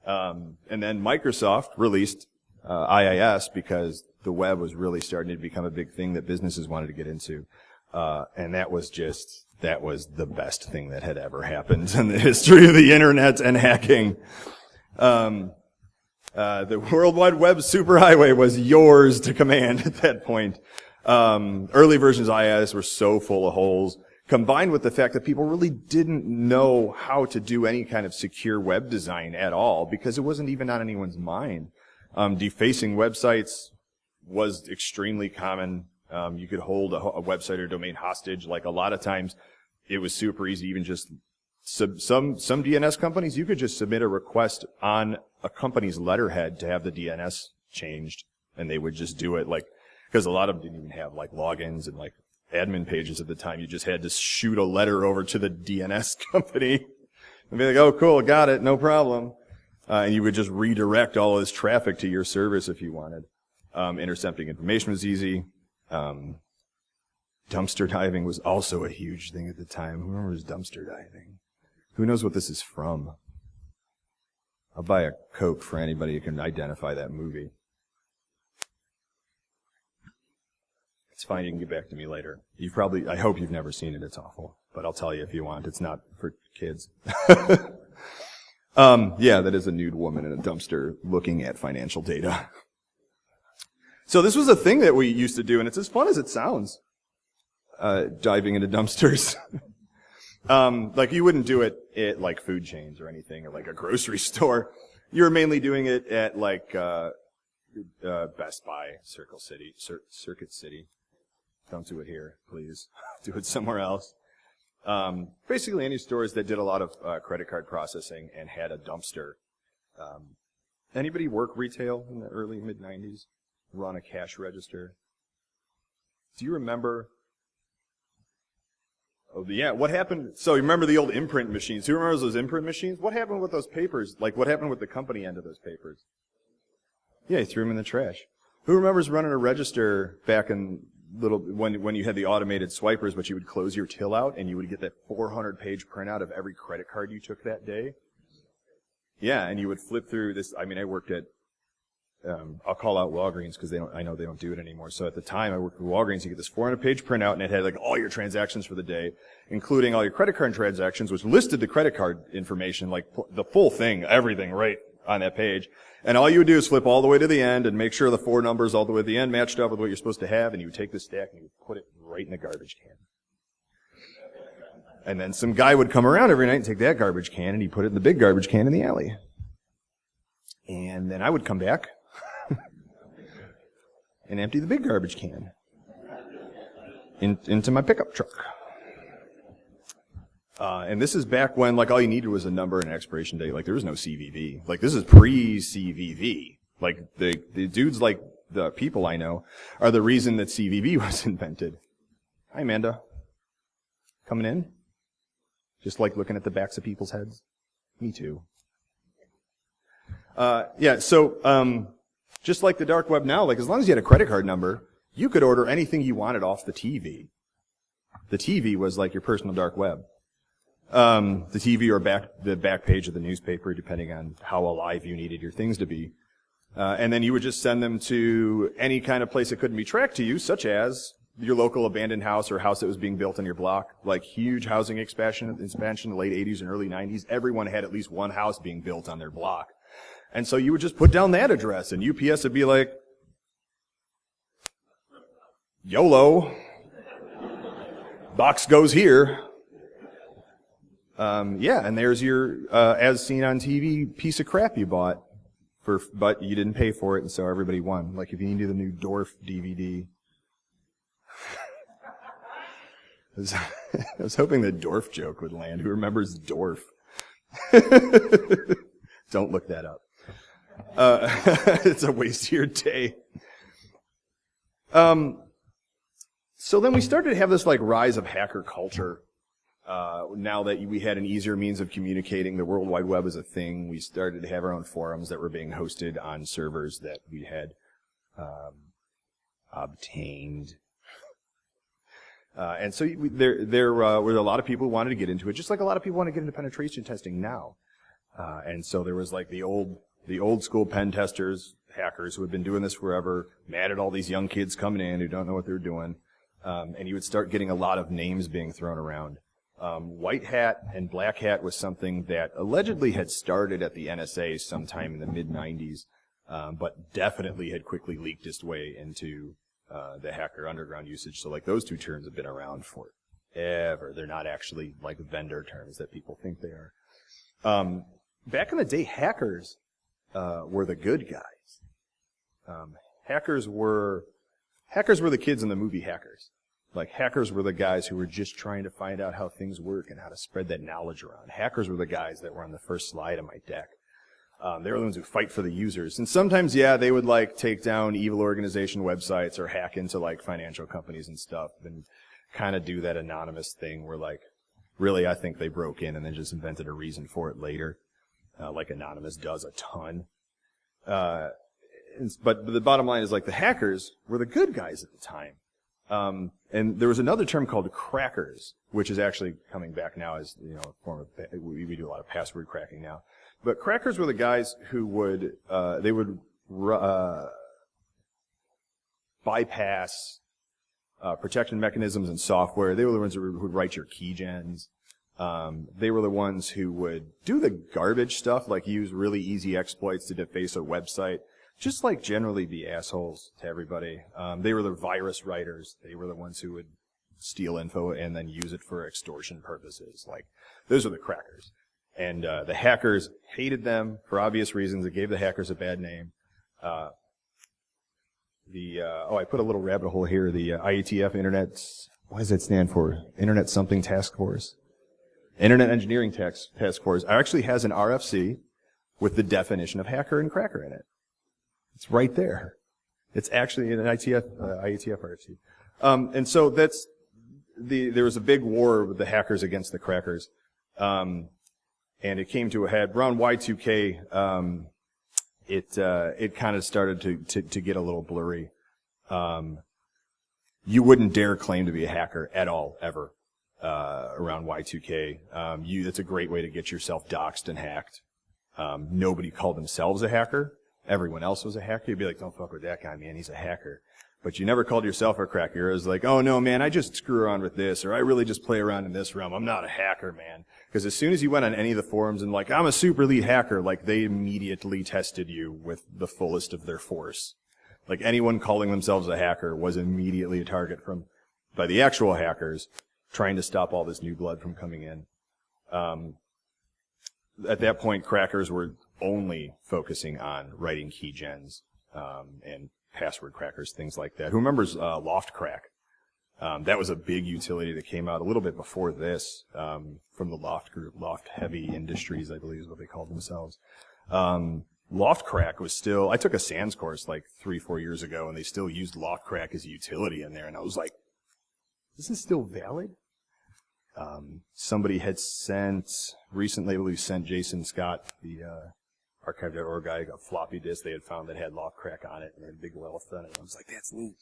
And then Microsoft released IIS because the web was really starting to become a big thing that businesses wanted to get into. And that was the best thing that had ever happened in the history of the internet and hacking. The World Wide Web superhighway was yours to command at that point. Early versions of IIS were so full of holes, combined with the fact that people really didn't know how to do any kind of secure web design at all, because it wasn't even on anyone's mind. Defacing websites was extremely common. You could hold a website or domain hostage. Like, a lot of times it was super easy, even just some DNS companies, you could just submit a request on a company's letterhead to have the DNS changed, and they would just do it, like, because a lot of them didn't even have like logins and like admin pages at the time. You just had to shoot a letter over to the DNS company and be like, oh, cool, got it, no problem. And you would just redirect all of this traffic to your service if you wanted. Intercepting information was easy. Dumpster diving was also a huge thing at the time. Who remembers dumpster diving? Who knows what this is from? I'll buy a Coke for anybody who can identify that movie. It's fine, you can get back to me later. I hope you've never seen it, it's awful. But I'll tell you if you want, it's not for kids. Yeah, that is a nude woman in a dumpster looking at financial data. So this was a thing that we used to do, and it's as fun as it sounds. Diving into dumpsters. Like, you wouldn't do it at like food chains or anything, or like a grocery store. You were mainly doing it at like Best Buy, Circuit City. Don't do it here, please. Do it somewhere else. Basically any stores that did a lot of credit card processing and had a dumpster. Anybody work retail in the early mid-90s? Run a cash register? Do you remember? Oh, yeah, what happened? So you remember the old imprint machines? Who remembers those imprint machines? What happened with those papers? Like, what happened with the company end of those papers? Yeah, he threw them in the trash. Who remembers running a register back in when you had the automated swipers, but you would close your till out and you would get that 400-page printout of every credit card you took that day? Yeah, and you would flip through this. I mean, I worked at, I'll call out Walgreens because I know they don't do it anymore. So at the time I worked with Walgreens, you get this 400-page printout and it had like all your transactions for the day, including all your credit card transactions, which listed the credit card information, like the full thing, everything right on that page. And all you would do is flip all the way to the end and make sure the 4 numbers all the way to the end matched up with what you're supposed to have, and you would take the stack and you would put it right in the garbage can. And then some guy would come around every night and take that garbage can and he'd put it in the big garbage can in the alley. And then I would come back and empty the big garbage can into my pickup truck. And this is back when, like, all you needed was a number and an expiration date. Like, there was no CVV. Like, this is pre-CVV. Like, the dudes like the people I know are the reason that CVV was invented. Hi, Amanda. Coming in? Just like looking at the backs of people's heads? Me too. Yeah, so, just like the dark web now, like, as long as you had a credit card number, you could order anything you wanted off the TV. The TV was like your personal dark web. The TV or the back page of the newspaper, depending on how alive you needed your things to be. And then you would just send them to any kind of place that couldn't be tracked to you, such as your local abandoned house or house that was being built on your block. Like huge housing expansion in the late 80s and early 90s. Everyone had at least one house being built on their block. And so you would just put down that address, and UPS would be like, YOLO. Box goes here. Yeah, and there's your, as seen on TV, piece of crap you bought, but you didn't pay for it, and so everybody won. Like if you needed the new Dorf DVD. I was hoping the Dorf joke would land. Who remembers Dorf? Don't look that up. It's a waste of your day. So then we started to have this like rise of hacker culture. Now that we had an easier means of communicating, the World Wide Web is a thing. We started to have our own forums that were being hosted on servers that we had obtained. And so there were a lot of people who wanted to get into it, just like a lot of people want to get into penetration testing now. And so there was like the old school pen testers, hackers who had been doing this forever, mad at all these young kids coming in who don't know what they're doing. And you would start getting a lot of names being thrown around. White hat and black hat was something that allegedly had started at the NSA sometime in the mid-90s, but definitely had quickly leaked its way into the hacker underground usage. So like those two terms have been around forever. They're not actually like vendor terms that people think they are. Back in the day, hackers were the good guys. Hackers were the kids in the movie Hackers. Like, hackers were the guys who were just trying to find out how things work and how to spread that knowledge around. Hackers were the guys that were on the first slide of my deck. They were the ones who fight for the users. And sometimes, yeah, they would, like, take down evil organization websites or hack into, like, financial companies and stuff and kind of do that anonymous thing where, like, really, I think they broke in and then just invented a reason for it later, like Anonymous does a ton. But the bottom line is, like, the hackers were the good guys at the time. And there was another term called crackers, which is actually coming back now as, you know, a form of, we do a lot of password cracking now. But crackers were the guys who would, they would, bypass, protection mechanisms and software. They were the ones who would write your keygens. They were the ones who would do the garbage stuff, like use really easy exploits to deface a website. Just like generally be assholes to everybody. They were the virus writers. They were the ones who would steal info and then use it for extortion purposes. Like, those are the crackers. And the hackers hated them for obvious reasons. It gave the hackers a bad name. I put a little rabbit hole here. The IETF what does that stand for? Internet Something Task Force. Internet Engineering Task Force actually has an RFC with the definition of hacker and cracker in it. It's right there. It's actually an IETF RFC. And so there was a big war with the hackers against the crackers. And it came to a head around Y2K. It kind of started to get a little blurry. You wouldn't dare claim to be a hacker at all, ever, around Y2K. It's a great way to get yourself doxxed and hacked. Nobody called themselves a hacker. Everyone else was a hacker. You'd be like, don't fuck with that guy, man. He's a hacker. But you never called yourself a cracker. It was like, oh no, man, I just screw around with this, or I really just play around in this realm. I'm not a hacker, man. Because as soon as you went on any of the forums and like, I'm a super elite hacker, like they immediately tested you with the fullest of their force. Like anyone calling themselves a hacker was immediately a target by the actual hackers trying to stop all this new blood from coming in. At that point, crackers were only focusing on writing key gens, and password crackers, things like that. Who remembers Loft Crack? That was a big utility that came out a little bit before this, from the Loft group, Loft Heavy Industries, I believe is what they called themselves. Loft Crack was still, I took a SANS course like 3-4 years ago, and they still used Loft Crack as a utility in there, and I was like, this is still valid? Somebody had recently sent Jason Scott, the archive.org guy, a floppy disk they had found that had Loft Crack on it, and had big wealth on it. I was like, that's neat.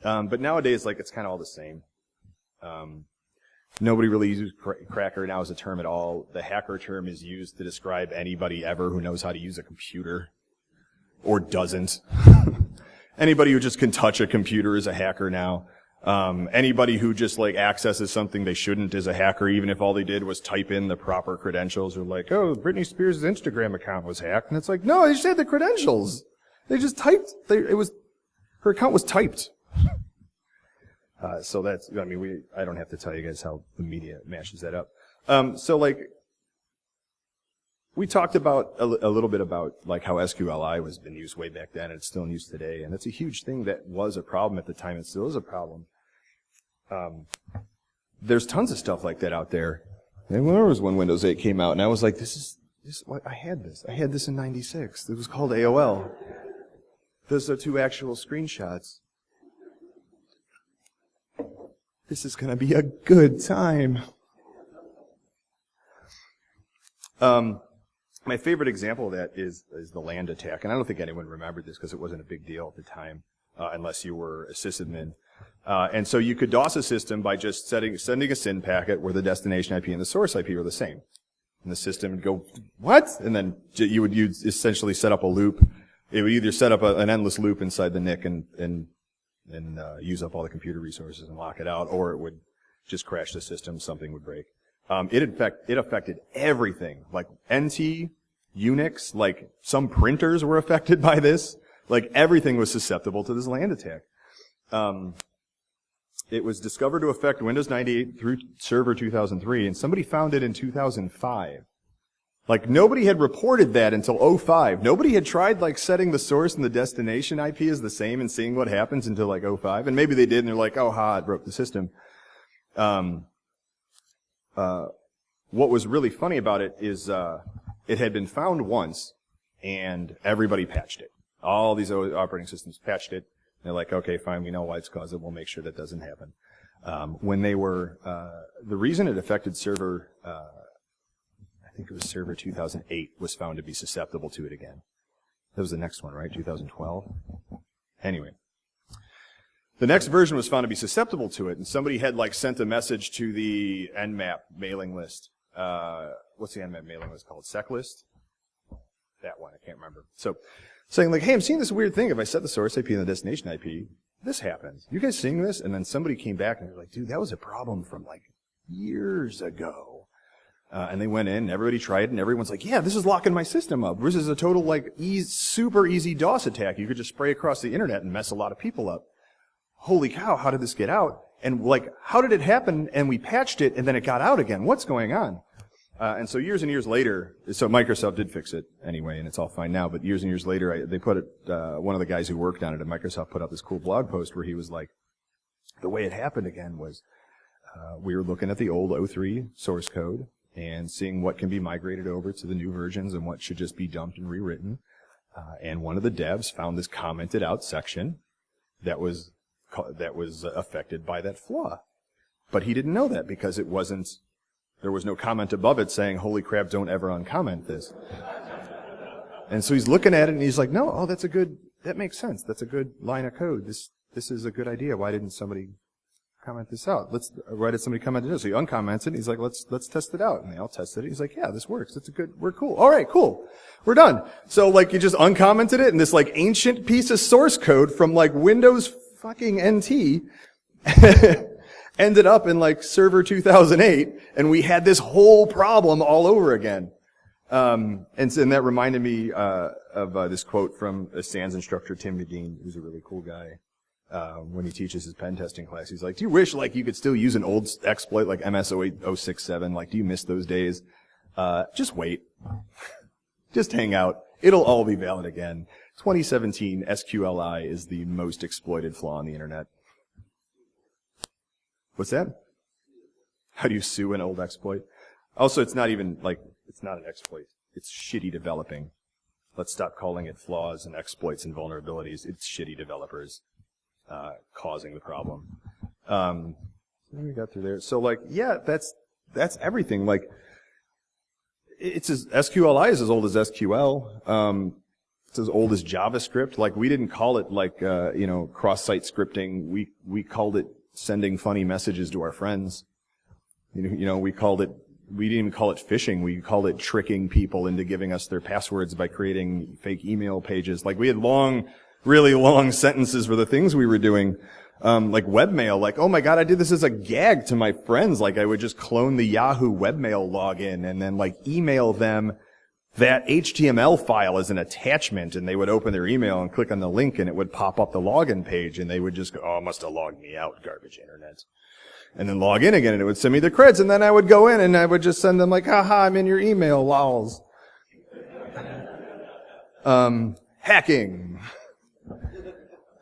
But nowadays, like, it's kind of all the same. Nobody really uses cracker now as a term at all. The hacker term is used to describe anybody ever who knows how to use a computer, or doesn't. Anybody who just can touch a computer is a hacker now. Anybody who just like accesses something they shouldn't is a hacker, even if all they did was type in the proper credentials, or like, oh, Britney Spears' Instagram account was hacked, and it's like, no, they just had the credentials. They just typed. Her account was typed. So that's, I mean, I don't have to tell you guys how the media mashes that up. So like, we talked about a little bit about like how SQLI was been used way back then, and it's still in use today, and it's a huge thing that was a problem at the time. It still is a problem. There's tons of stuff like that out there. And there was when Windows 8 came out, and I was like, I had this in '96. It was called AOL. Those are 2 actual screenshots. This is gonna be a good time. My favorite example of that is the land attack, and I don't think anyone remembered this because it wasn't a big deal at the time, unless you were a sysadmin. And so you could DOS a system by just sending a SYN packet where the destination IP and the source IP were the same. And the system would go, what? And then you would essentially set up a loop. It would either set up an endless loop inside the NIC and use up all the computer resources and lock it out, or it would just crash the system, something would break. It affected everything, like NT, Unix, like some printers were affected by this. Like everything was susceptible to this land attack. It was discovered to affect Windows 98 through Server 2003, and somebody found it in 2005. Like nobody had reported that until 05. Nobody had tried like setting the source and the destination IP as the same and seeing what happens until like 05. And maybe they did, and they're like, oh ha, it broke the system. What was really funny about it is it had been found once, and everybody patched it. All these operating systems patched it. They're like, okay, fine, we know why it's caused it. We'll make sure that doesn't happen. When they were, the reason it affected server, I think it was Server 2008, was found to be susceptible to it again. That was the next one, right? 2012? Anyway. The next version was found to be susceptible to it, and somebody had like sent a message to the Nmap mailing list. What's the Nmap mailing list called? SecList? That one, I can't remember. So, saying like, hey, I'm seeing this weird thing. If I set the source IP and the destination IP, this happens. You guys seeing this? And then somebody came back and they were like, dude, that was a problem from like years ago. And they went in, and everybody tried it, and everyone's like, yeah, this is locking my system up. This is a total like super easy DOS attack. You could just spray across the internet and mess a lot of people up. Holy cow, how did this get out? And like, how did it happen? And we patched it, and then it got out again. What's going on? And so years and years later, so Microsoft did fix it anyway, and it's all fine now, but years and years later, they put it, one of the guys who worked on it at Microsoft put out this cool blog post where he was like, the way it happened again was, we were looking at the old O3 source code and seeing what can be migrated over to the new versions and what should just be dumped and rewritten. And one of the devs found this commented out section that was affected by that flaw. But he didn't know that because there was no comment above it saying, holy crap, don't ever uncomment this. And so he's looking at it and he's like, no, that makes sense. That's a good line of code. This is a good idea. Why didn't somebody comment this out? Why did somebody comment it? So he uncomments it and he's like, let's test it out. And they all tested it. He's like, yeah, this works. We're cool. All right, cool. We're done. So like you just uncommented it and this like ancient piece of source code from like Windows fucking NT ended up in like Server 2008, and we had this whole problem all over again. And that reminded me of this quote from a SANS instructor, Tim Medine, who's a really cool guy. When he teaches his pen testing class, he's like, "Do you wish like you could still use an old exploit like MS-08067? Like, do you miss those days? Just wait, just hang out. It'll all be valid again." 2017 SQLI is the most exploited flaw on the internet. What's that? How do you sue an old exploit? Also, it's not an exploit. It's shitty developing. Let's stop calling it flaws and exploits and vulnerabilities. It's shitty developers causing the problem. What we got through there? So, like, yeah, that's everything. Like, SQLI is as old as SQL. It's as old as JavaScript. Like, we didn't call it like cross-site scripting. We called it sending funny messages to our friends. We didn't even call it phishing. We called it tricking people into giving us their passwords by creating fake email pages. Like, we had really long sentences for the things we were doing. Like webmail, like, oh my god, I did this as a gag to my friends. Like, I would just clone the Yahoo webmail login and then like email them that HTML file as an attachment, and they would open their email and click on the link and it would pop up the login page, and they would just go, oh, must have logged me out, garbage internet. And then log in again and it would send me the creds, and then I would go in and I would just send them like, haha, I'm in your email, lols. Hacking.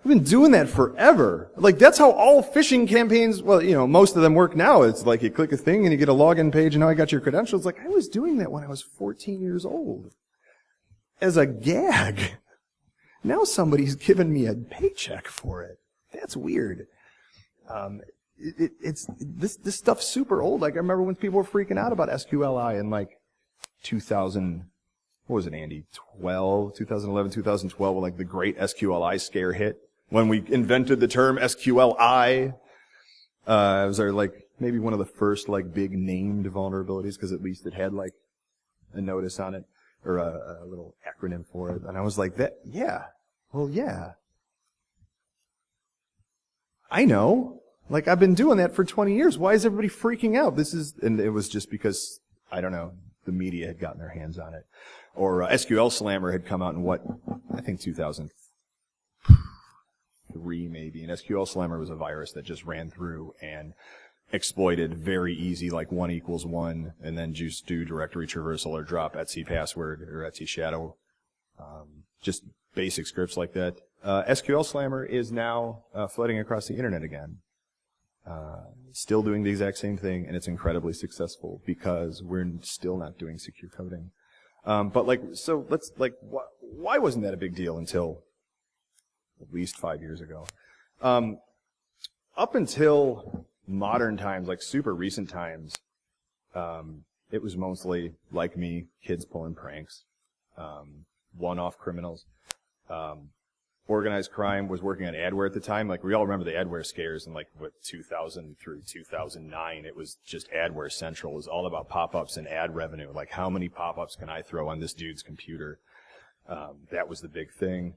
We've been doing that forever. Like, that's how all phishing campaigns, well, most of them work now. It's like you click a thing and you get a login page and now I got your credentials. Like, I was doing that when I was 14 years old. As a gag. Now somebody's giving me a paycheck for it. That's weird. This stuff's super old. Like, I remember when people were freaking out about SQLI in like 2000, what was it, Andy? 2011, 2012, when like the great SQLI scare hit. When we invented the term SQLI, it was maybe one of the first like big named vulnerabilities, because at least it had like a notice on it, or a little acronym for it. And I was like, yeah. I know. Like, I've been doing that for 20 years. Why is everybody freaking out? And it was just because, I don't know, the media had gotten their hands on it. Or SQL Slammer had come out in I think 2003 maybe. And SQL Slammer was a virus that just ran through and exploited very easy, like 1 = 1, and then just do directory traversal or drop etc password or etc shadow. Just basic scripts like that. SQL Slammer is now flooding across the internet again. Still doing the exact same thing, and it's incredibly successful because we're still not doing secure coding. Why wasn't that a big deal until at least 5 years ago? Up until modern times, like super recent times, it was mostly, like me, kids pulling pranks, one-off criminals. Organized crime was working on adware at the time. Like, we all remember the adware scares in 2000 through 2009. It was just adware central. It was all about pop-ups and ad revenue. Like, how many pop-ups can I throw on this dude's computer? That was the big thing.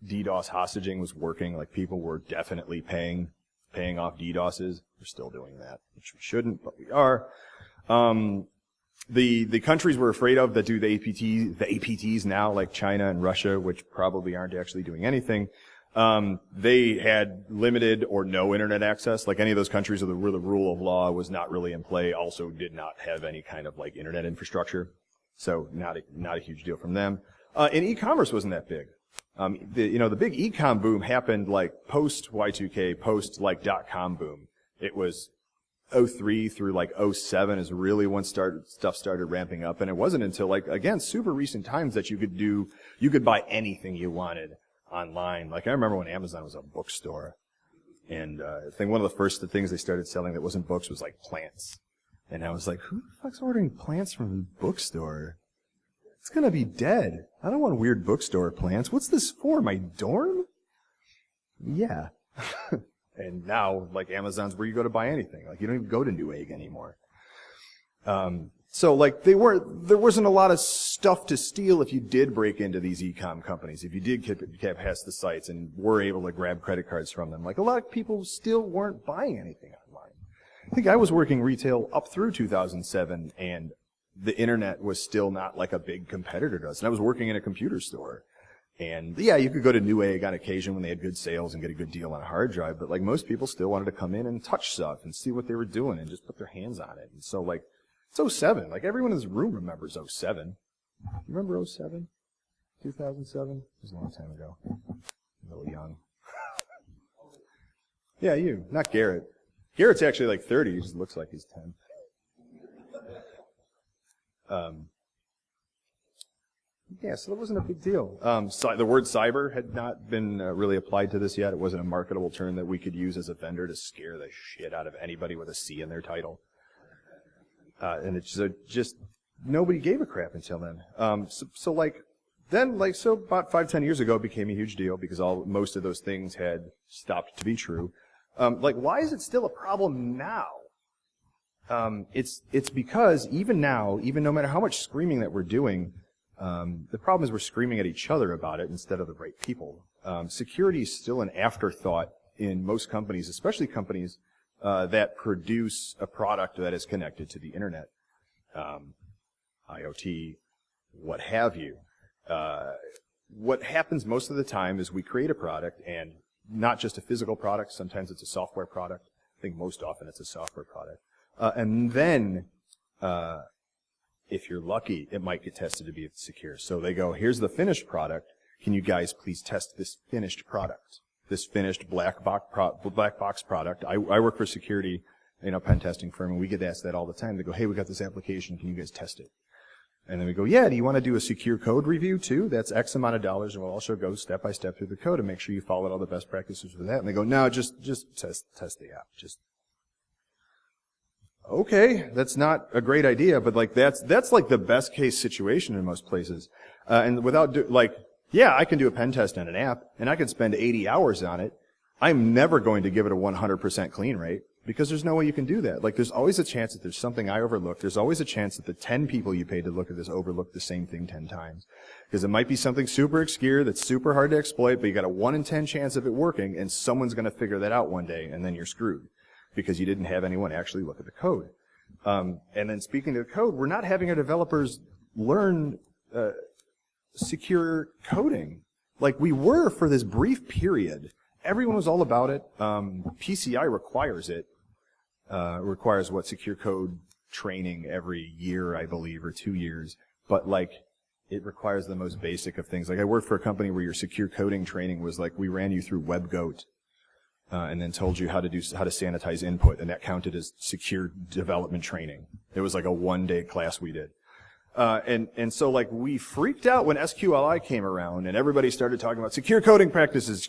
DDoS hostage was working. Like, people were definitely paying off DDoSes. We're still doing that, which we shouldn't, but we are. The countries we're afraid of that do the APTs now, like China and Russia, which probably aren't actually doing anything, they had limited or no internet access. Like any of those countries where the rule of law was not really in play, also did not have any kind of like internet infrastructure. So not a huge deal from them. And e-commerce wasn't that big. The big e-com boom happened like post Y2K, post like .com boom. It was 03 through like 07 is really when stuff started ramping up. And it wasn't until like, again, super recent times that you could buy anything you wanted online. Like I remember when Amazon was a bookstore. And I think one of the first things they started selling that wasn't books was like plants. And I was like, who the fuck's ordering plants from a bookstore? It's gonna be dead. I don't want weird bookstore plants. What's this for? My dorm? Yeah. And now, like, Amazon's where you go to buy anything. Like, you don't even go to Newegg anymore. So, like, there wasn't a lot of stuff to steal if you did break into these e-com companies, if you did get past the sites and were able to grab credit cards from them. Like, a lot of people still weren't buying anything online. I think I was working retail up through 2007, and the internet was still not, like, a big competitor to us. And I was working in a computer store. And yeah, you could go to Newegg on occasion when they had good sales and get a good deal on a hard drive, but like most people still wanted to come in and touch stuff and see what they were doing and just put their hands on it. And so like, it's 07. Like everyone in this room remembers 07. You remember 07? 2007? It was a long time ago. A little young. Yeah, you. Not Garrett. Garrett's actually like 30. He just looks like he's 10. Yeah, so that wasn't a big deal. The word cyber had not been really applied to this yet. It wasn't a marketable term that we could use as a vendor to scare the shit out of anybody with a C in their title. And it's just nobody gave a crap until then. So about 5-10 years ago, it became a huge deal because most of those things had stopped to be true. Why is it still a problem now? It's because even now, even no matter how much screaming that we're doing, the problem is we're screaming at each other about it instead of the right people. Security is still an afterthought in most companies, especially companies that produce a product that is connected to the internet, IoT, what have you. What happens most of the time is we create a product, and not just a physical product. Sometimes it's a software product. I think most often it's a software product. And then if you're lucky, it might get tested to be secure. So they go, here's the finished product. Can you guys please test this finished product, this finished black box product? I work for a security, pen testing firm, and we get asked that all the time. They go, hey, we got this application. Can you guys test it? And then we go, yeah, do you want to do a secure code review too? That's X amount of dollars, and we'll also go step by step through the code and make sure you follow all the best practices for that. And they go, no, just test the app. Okay, that's not a great idea, but like that's like the best case situation in most places. And without I can do a pen test on an app, and I can spend 80 hours on it. I'm never going to give it a 100% clean rate because there's no way you can do that. Like there's always a chance that there's something I overlooked. There's always a chance that the 10 people you paid to look at this overlooked the same thing 10 times. Because it might be something super obscure that's super hard to exploit, but you got a 1 in 10 chance of it working, and someone's going to figure that out one day, and then you're screwed because you didn't have anyone actually look at the code. And then speaking of the code, we're not having our developers learn secure coding. Like we were for this brief period. Everyone was all about it. PCI requires it. Requires secure code training every year, I believe, or 2 years. But it requires the most basic of things. Like I worked for a company where your secure coding training was like we ran you through WebGoat. And then told you how to sanitize input, and that counted as secure development training. It was like a 1-day class we did. And so we freaked out when SQLI came around, and everybody started talking about secure coding practices.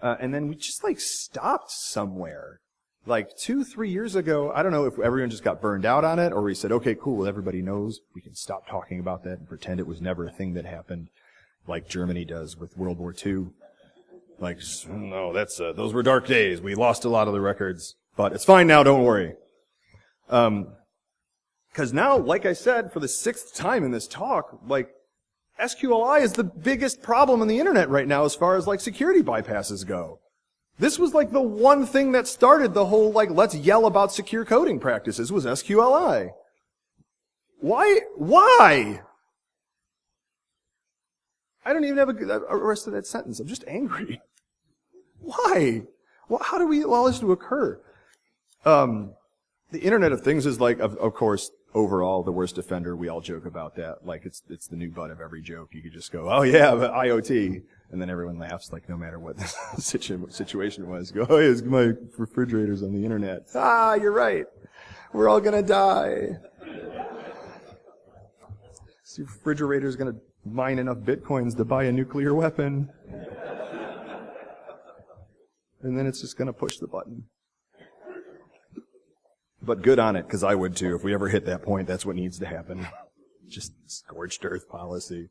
And then we just stopped somewhere. 2-3 years ago, I don't know if everyone just got burned out on it, or we said, okay, cool, everybody knows, we can stop talking about that and pretend it was never a thing that happened, like Germany does with World War II. No, those were dark days. We lost a lot of the records, but it's fine now, don't worry. Cause now, like I said, for the 6th time in this talk, SQLI is the biggest problem on the internet right now as far as security bypasses go. This was the one thing that started the whole let's yell about secure coding practices was SQLI. Why? Why? I don't even have a rest of that sentence. I'm just angry. Why? Well, how do we allow this to occur? The Internet of Things is like, of course, overall the worst offender. We all joke about that. Like it's the new butt of every joke. You could just go, oh yeah, but IoT. And then everyone laughs like no matter what the situation was. Go, oh yeah, my refrigerator's on the Internet. Ah, you're right. We're all gonna die. This refrigerator's gonna mine enough bitcoins to buy a nuclear weapon. And then it's just gonna push the button. But good on it, because I would too. If we ever hit that point, that's what needs to happen. Just scorched earth policy.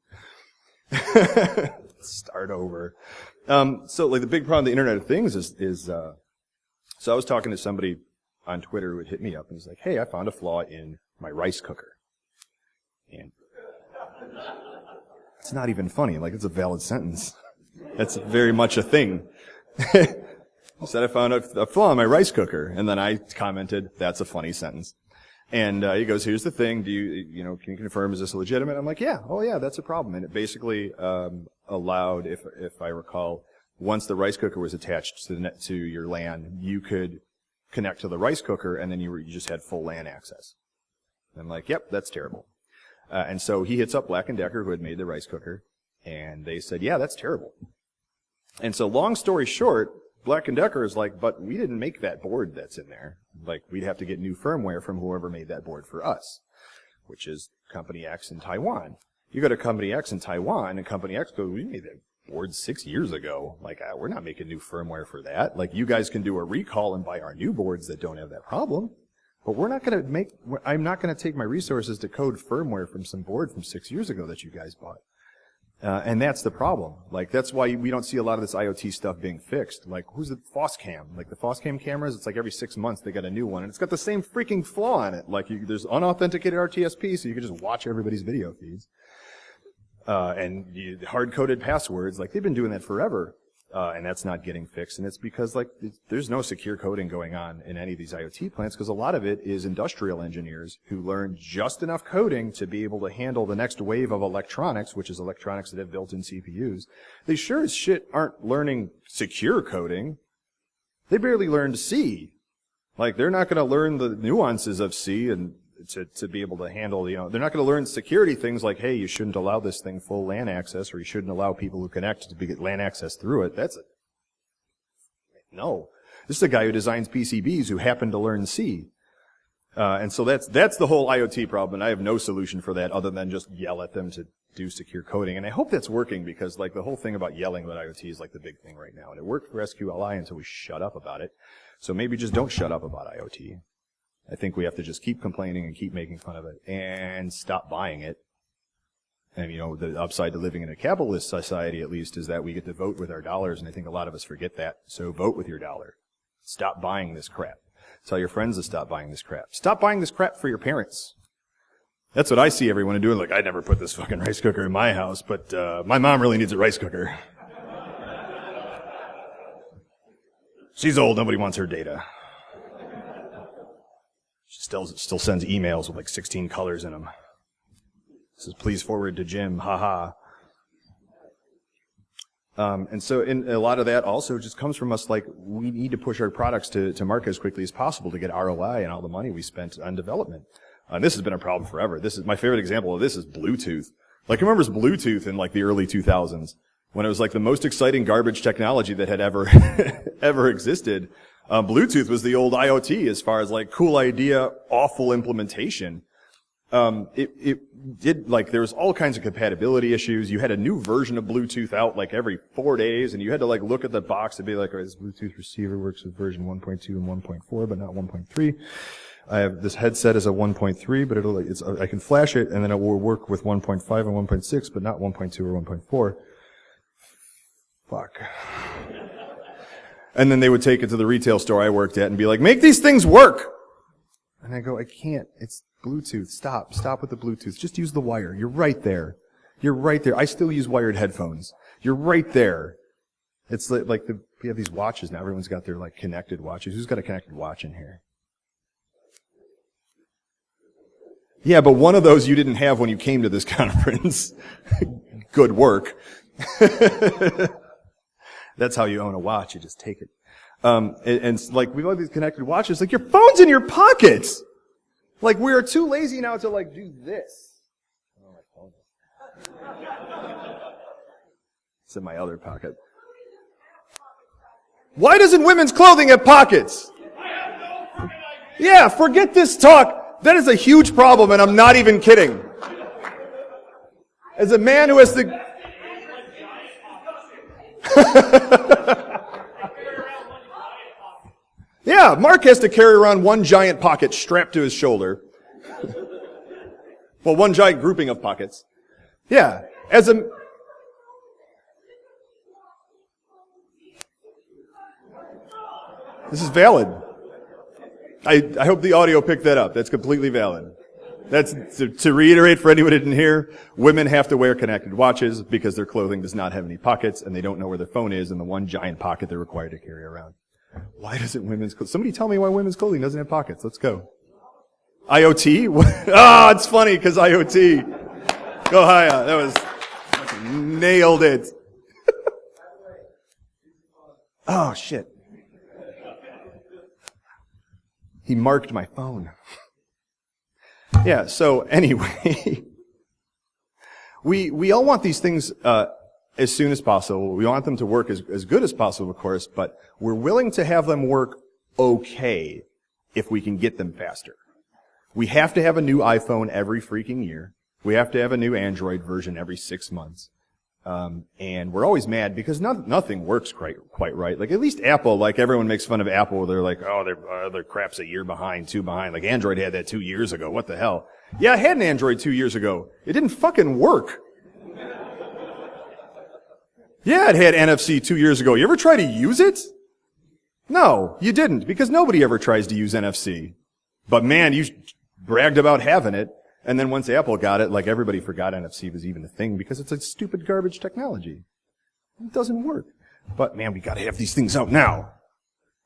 Start over. So like the big problem with the Internet of Things is so I was talking to somebody on Twitter who would hit me up and was like, hey, I found a flaw in my rice cooker. And it's not even funny. Like, it's a valid sentence. That's very much a thing. He said, I found a flaw in my rice cooker. And then I commented, that's a funny sentence. And he goes, here's the thing. Can you confirm, is this legitimate? I'm like, yeah. Oh, yeah, that's a problem. And it basically allowed, if I recall, once the rice cooker was attached to your LAN, you could connect to the rice cooker, and then you just had full LAN access. And I'm like, yep, that's terrible. And so he hits up Black & Decker, who had made the rice cooker, and they said, yeah, that's terrible. And so long story short, Black & Decker is like, but we didn't make that board that's in there. Like, we'd have to get new firmware from whoever made that board for us, which is Company X in Taiwan. You go to Company X in Taiwan, and Company X goes, we made that board 6 years ago. Like, we're not making new firmware for that. Like, you guys can do a recall and buy our new boards that don't have that problem. But I'm not going to take my resources to code firmware from some board from 6 years ago that you guys bought. And that's the problem. Like, that's why we don't see a lot of this IoT stuff being fixed. Like, who's the FOSCam? Like, the FOSCam cameras, it's like every 6 months they got a new one, and it's got the same freaking flaw in it. Like, there's unauthenticated RTSP, so you can just watch everybody's video feeds. And hard-coded passwords, like, they've been doing that forever. And that's not getting fixed. And it's because, like, there's no secure coding going on in any of these IoT plants, because a lot of it is industrial engineers who learn just enough coding to be able to handle the next wave of electronics, which is electronics that have built-in CPUs. They sure as shit aren't learning secure coding. They barely learned C. Like, they're not going to learn the nuances of C and to be able to handle, they're not going to learn security things like, hey, you shouldn't allow this thing full LAN access, or you shouldn't allow people who connect to get LAN access through it. No. This is a guy who designs PCBs who happened to learn C. And so that's the whole IoT problem, and I have no solution for that other than just yell at them to do secure coding. And I hope that's working, because, like, the whole thing about yelling about IoT is, like, the big thing right now. And it worked for SQLI until we shut up about it. So maybe just don't shut up about IoT. I think we have to just keep complaining and keep making fun of it and stop buying it. And, the upside to living in a capitalist society, at least, is that we get to vote with our dollars, and I think a lot of us forget that. So vote with your dollar. Stop buying this crap. Tell your friends to stop buying this crap. Stop buying this crap for your parents. That's what I see everyone doing. Like, I never put this fucking rice cooker in my house, but my mom really needs a rice cooker. She's old. Nobody wants her data. She still sends emails with like 16 colors in them. Says, please forward to Jim, haha. And so a lot of that also just comes from us, like, we need to push our products to market as quickly as possible to get ROI and all the money we spent on development. And this has been a problem forever. This is my favorite example of this is Bluetooth. Like, who remembers Bluetooth in like the early 2000s when it was like the most exciting garbage technology that had ever ever existed? Bluetooth was the old IoT as far as like cool idea, awful implementation. It did, like, there was all kinds of compatibility issues. You had a new version of Bluetooth out like every 4 days, and you had to like look at the box and be like, all right, this Bluetooth receiver works with version 1.2 and 1.4, but not 1.3. I have this headset as a 1.3, but I can flash it, and then it will work with 1.5 and 1.6, but not 1.2 or 1.4. Fuck. And then they would take it to the retail store I worked at and be like, make these things work! And I go, I can't. It's Bluetooth. Stop with the Bluetooth. Just use the wire. You're right there. You're right there. I still use wired headphones. You're right there. It's like we have these watches now. Everyone's got their like connected watches. Who's got a connected watch in here? Yeah, but one of those you didn't have when you came to this conference. Good work. That's how you own a watch. You just take it. And like, we've all these connected watches. Like, your phone's in your pockets. Like, we are too lazy now to, like, do this. Oh, my phone. It's in my other pocket. Why doesn't women's clothing have pockets? Yeah, forget this talk. That is a huge problem, and I'm not even kidding. As a man who has the... Yeah, Mark has to carry around one giant pocket strapped to his shoulder. Well, one giant grouping of pockets. Yeah, as a... This is valid. I hope the audio picked that up. That's completely valid. That's to reiterate for anyone who didn't hear, women have to wear connected watches because their clothing does not have any pockets and they don't know where their phone is in the one giant pocket they're required to carry around. Why doesn't somebody tell me why women's clothing doesn't have pockets? Let's go. IoT? Ah, it's funny because IoT. Go higher. That was, nailed it. Oh, shit. He marked my phone. Yeah, so anyway, we all want these things as soon as possible. We want them to work as good as possible, of course, but we're willing to have them work okay if we can get them faster. We have to have a new iPhone every freaking year. We have to have a new Android version every 6 months. And we're always mad because nothing works quite right. Like, at least Apple, like, everyone makes fun of Apple. They're like, oh, their crap's a year behind, 2 behind. Like, Android had that 2 years ago. What the hell? Yeah, I had an Android 2 years ago. It didn't fucking work. Yeah, it had NFC 2 years ago. You ever try to use it? No, you didn't, because nobody ever tries to use NFC. But man, you bragged about having it. And then once Apple got it, like, everybody forgot NFC was even a thing because it's a stupid garbage technology. It doesn't work. But man, we gotta have these things out now.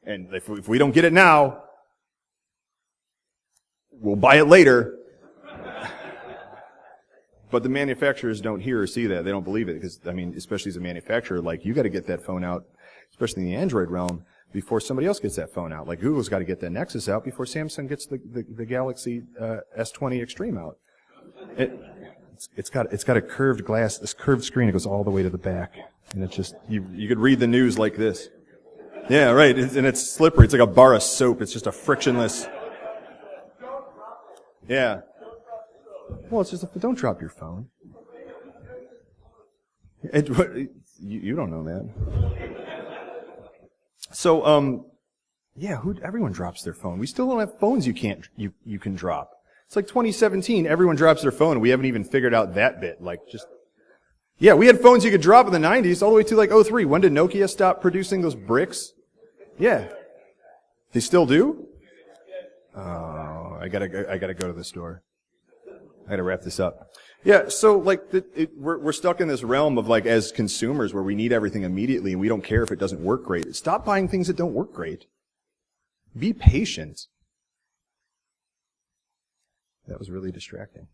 And if we don't get it now, we'll buy it later. But the manufacturers don't hear or see that. They don't believe it because, I mean, especially as a manufacturer, like, you gotta get that phone out, especially in the Android realm, before somebody else gets that phone out. Like, Google's got to get that Nexus out before Samsung gets the Galaxy S20 Extreme out. It's got a curved glass, this curved screen. It goes all the way to the back, and it's just you could read the news like this. Yeah, right. And it's slippery. It's like a bar of soap. It's just a frictionless. Yeah. Well, it's just don't drop your phone. You don't know that. So, yeah, everyone drops their phone. We still don't have phones you can drop. It's like 2017, everyone drops their phone, and we haven't even figured out that bit. Like, yeah, we had phones you could drop in the 90s all the way to like 03. When did Nokia stop producing those bricks? Yeah. They still do? Oh, I gotta go to the store. I gotta wrap this up. Yeah, so like we're stuck in this realm of, like, as consumers where we need everything immediately and we don't care if it doesn't work great. Stop buying things that don't work great. Be patient. That was really distracting.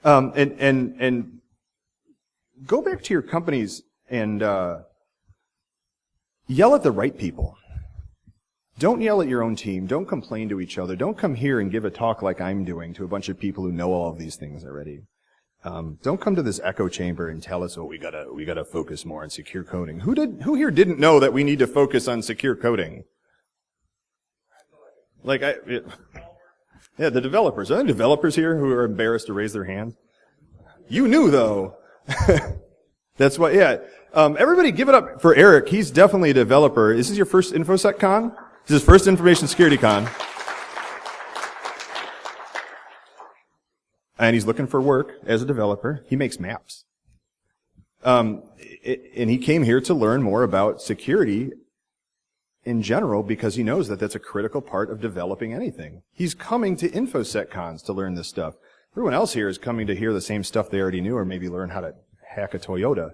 And go back to your companies and yell at the right people. Don't yell at your own team. Don't complain to each other. Don't come here and give a talk like I'm doing to a bunch of people who know all of these things already. Don't come to this echo chamber and tell us, oh, we gotta focus more on secure coding. Who here didn't know that we need to focus on secure coding? Like, yeah, the developers. Are there developers here who are embarrassed to raise their hands? You knew, though. That's why, yeah. Everybody give it up for Eric. He's definitely a developer. This is your first InfoSec Con? This is his first Information Security Con. And he's looking for work as a developer. He makes maps. And he came here to learn more about security in general because he knows that that's a critical part of developing anything. He's coming to InfoSec Cons to learn this stuff. Everyone else here is coming to hear the same stuff they already knew or maybe learn how to hack a Toyota.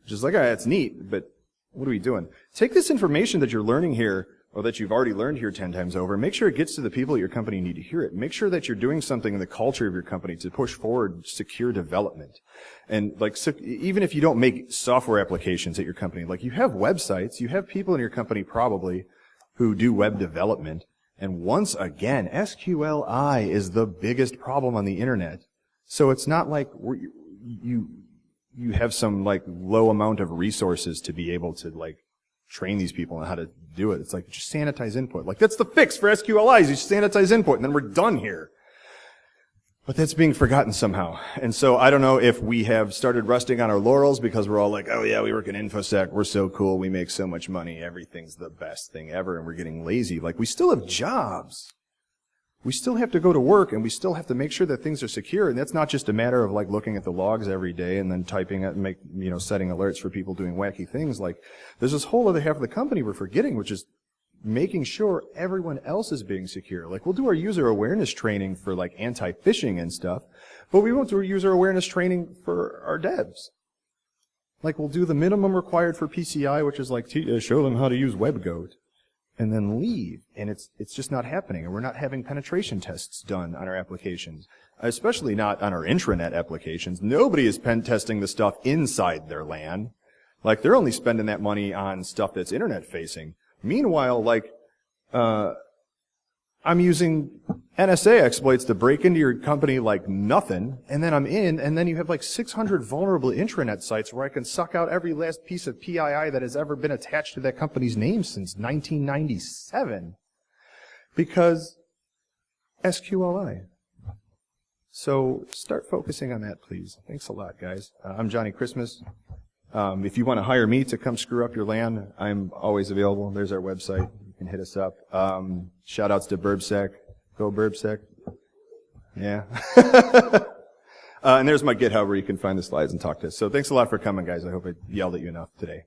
Which is like, that's neat, but what are we doing? Take this information that you're learning here or that you've already learned here 10 times over, make sure it gets to the people at your company who need to hear it. Make sure that you're doing something in the culture of your company to push forward secure development. And like, so even if you don't make software applications at your company, like you have websites, you have people in your company probably who do web development. And once again, SQLi is the biggest problem on the internet. So it's not like you have some like low amount of resources to be able to like train these people on how to do it. It's like, just sanitize input. Like, that's the fix for SQLis. You just sanitize input, and then we're done here. But that's being forgotten somehow. And so I don't know if we have started resting on our laurels because we're all like, oh yeah, we work in InfoSec. We're so cool. We make so much money. Everything's the best thing ever. And we're getting lazy. Like, we still have jobs. We still have to go to work, and we still have to make sure that things are secure. And that's not just a matter of like looking at the logs every day and then typing it and setting alerts for people doing wacky things. Like, there's this whole other half of the company we're forgetting, which is making sure everyone else is being secure. Like, we'll do our user awareness training for like anti-phishing and stuff, but we won't do user awareness training for our devs. Like, we'll do the minimum required for PCI, which is like show them how to use WebGoat, and then leave. And it's just not happening. And we're not having penetration tests done on our applications, especially not on our intranet applications. Nobody is pen testing the stuff inside their LAN. Like, they're only spending that money on stuff that's internet facing. Meanwhile, like, I'm using NSA exploits to break into your company like nothing, and then I'm in, and then you have like 600 vulnerable intranet sites where I can suck out every last piece of PII that has ever been attached to that company's name since 1997. Because SQLi. So start focusing on that, please. Thanks a lot, guys. I'm Johnny Christmas. If you want to hire me to come screw up your LAN, I'm always available. There's our website. You can hit us up. Shout outs to BurbSec. Go BurbSec. Yeah. And there's my GitHub where you can find the slides and talk to us. So thanks a lot for coming, guys. I hope I yelled at you enough today.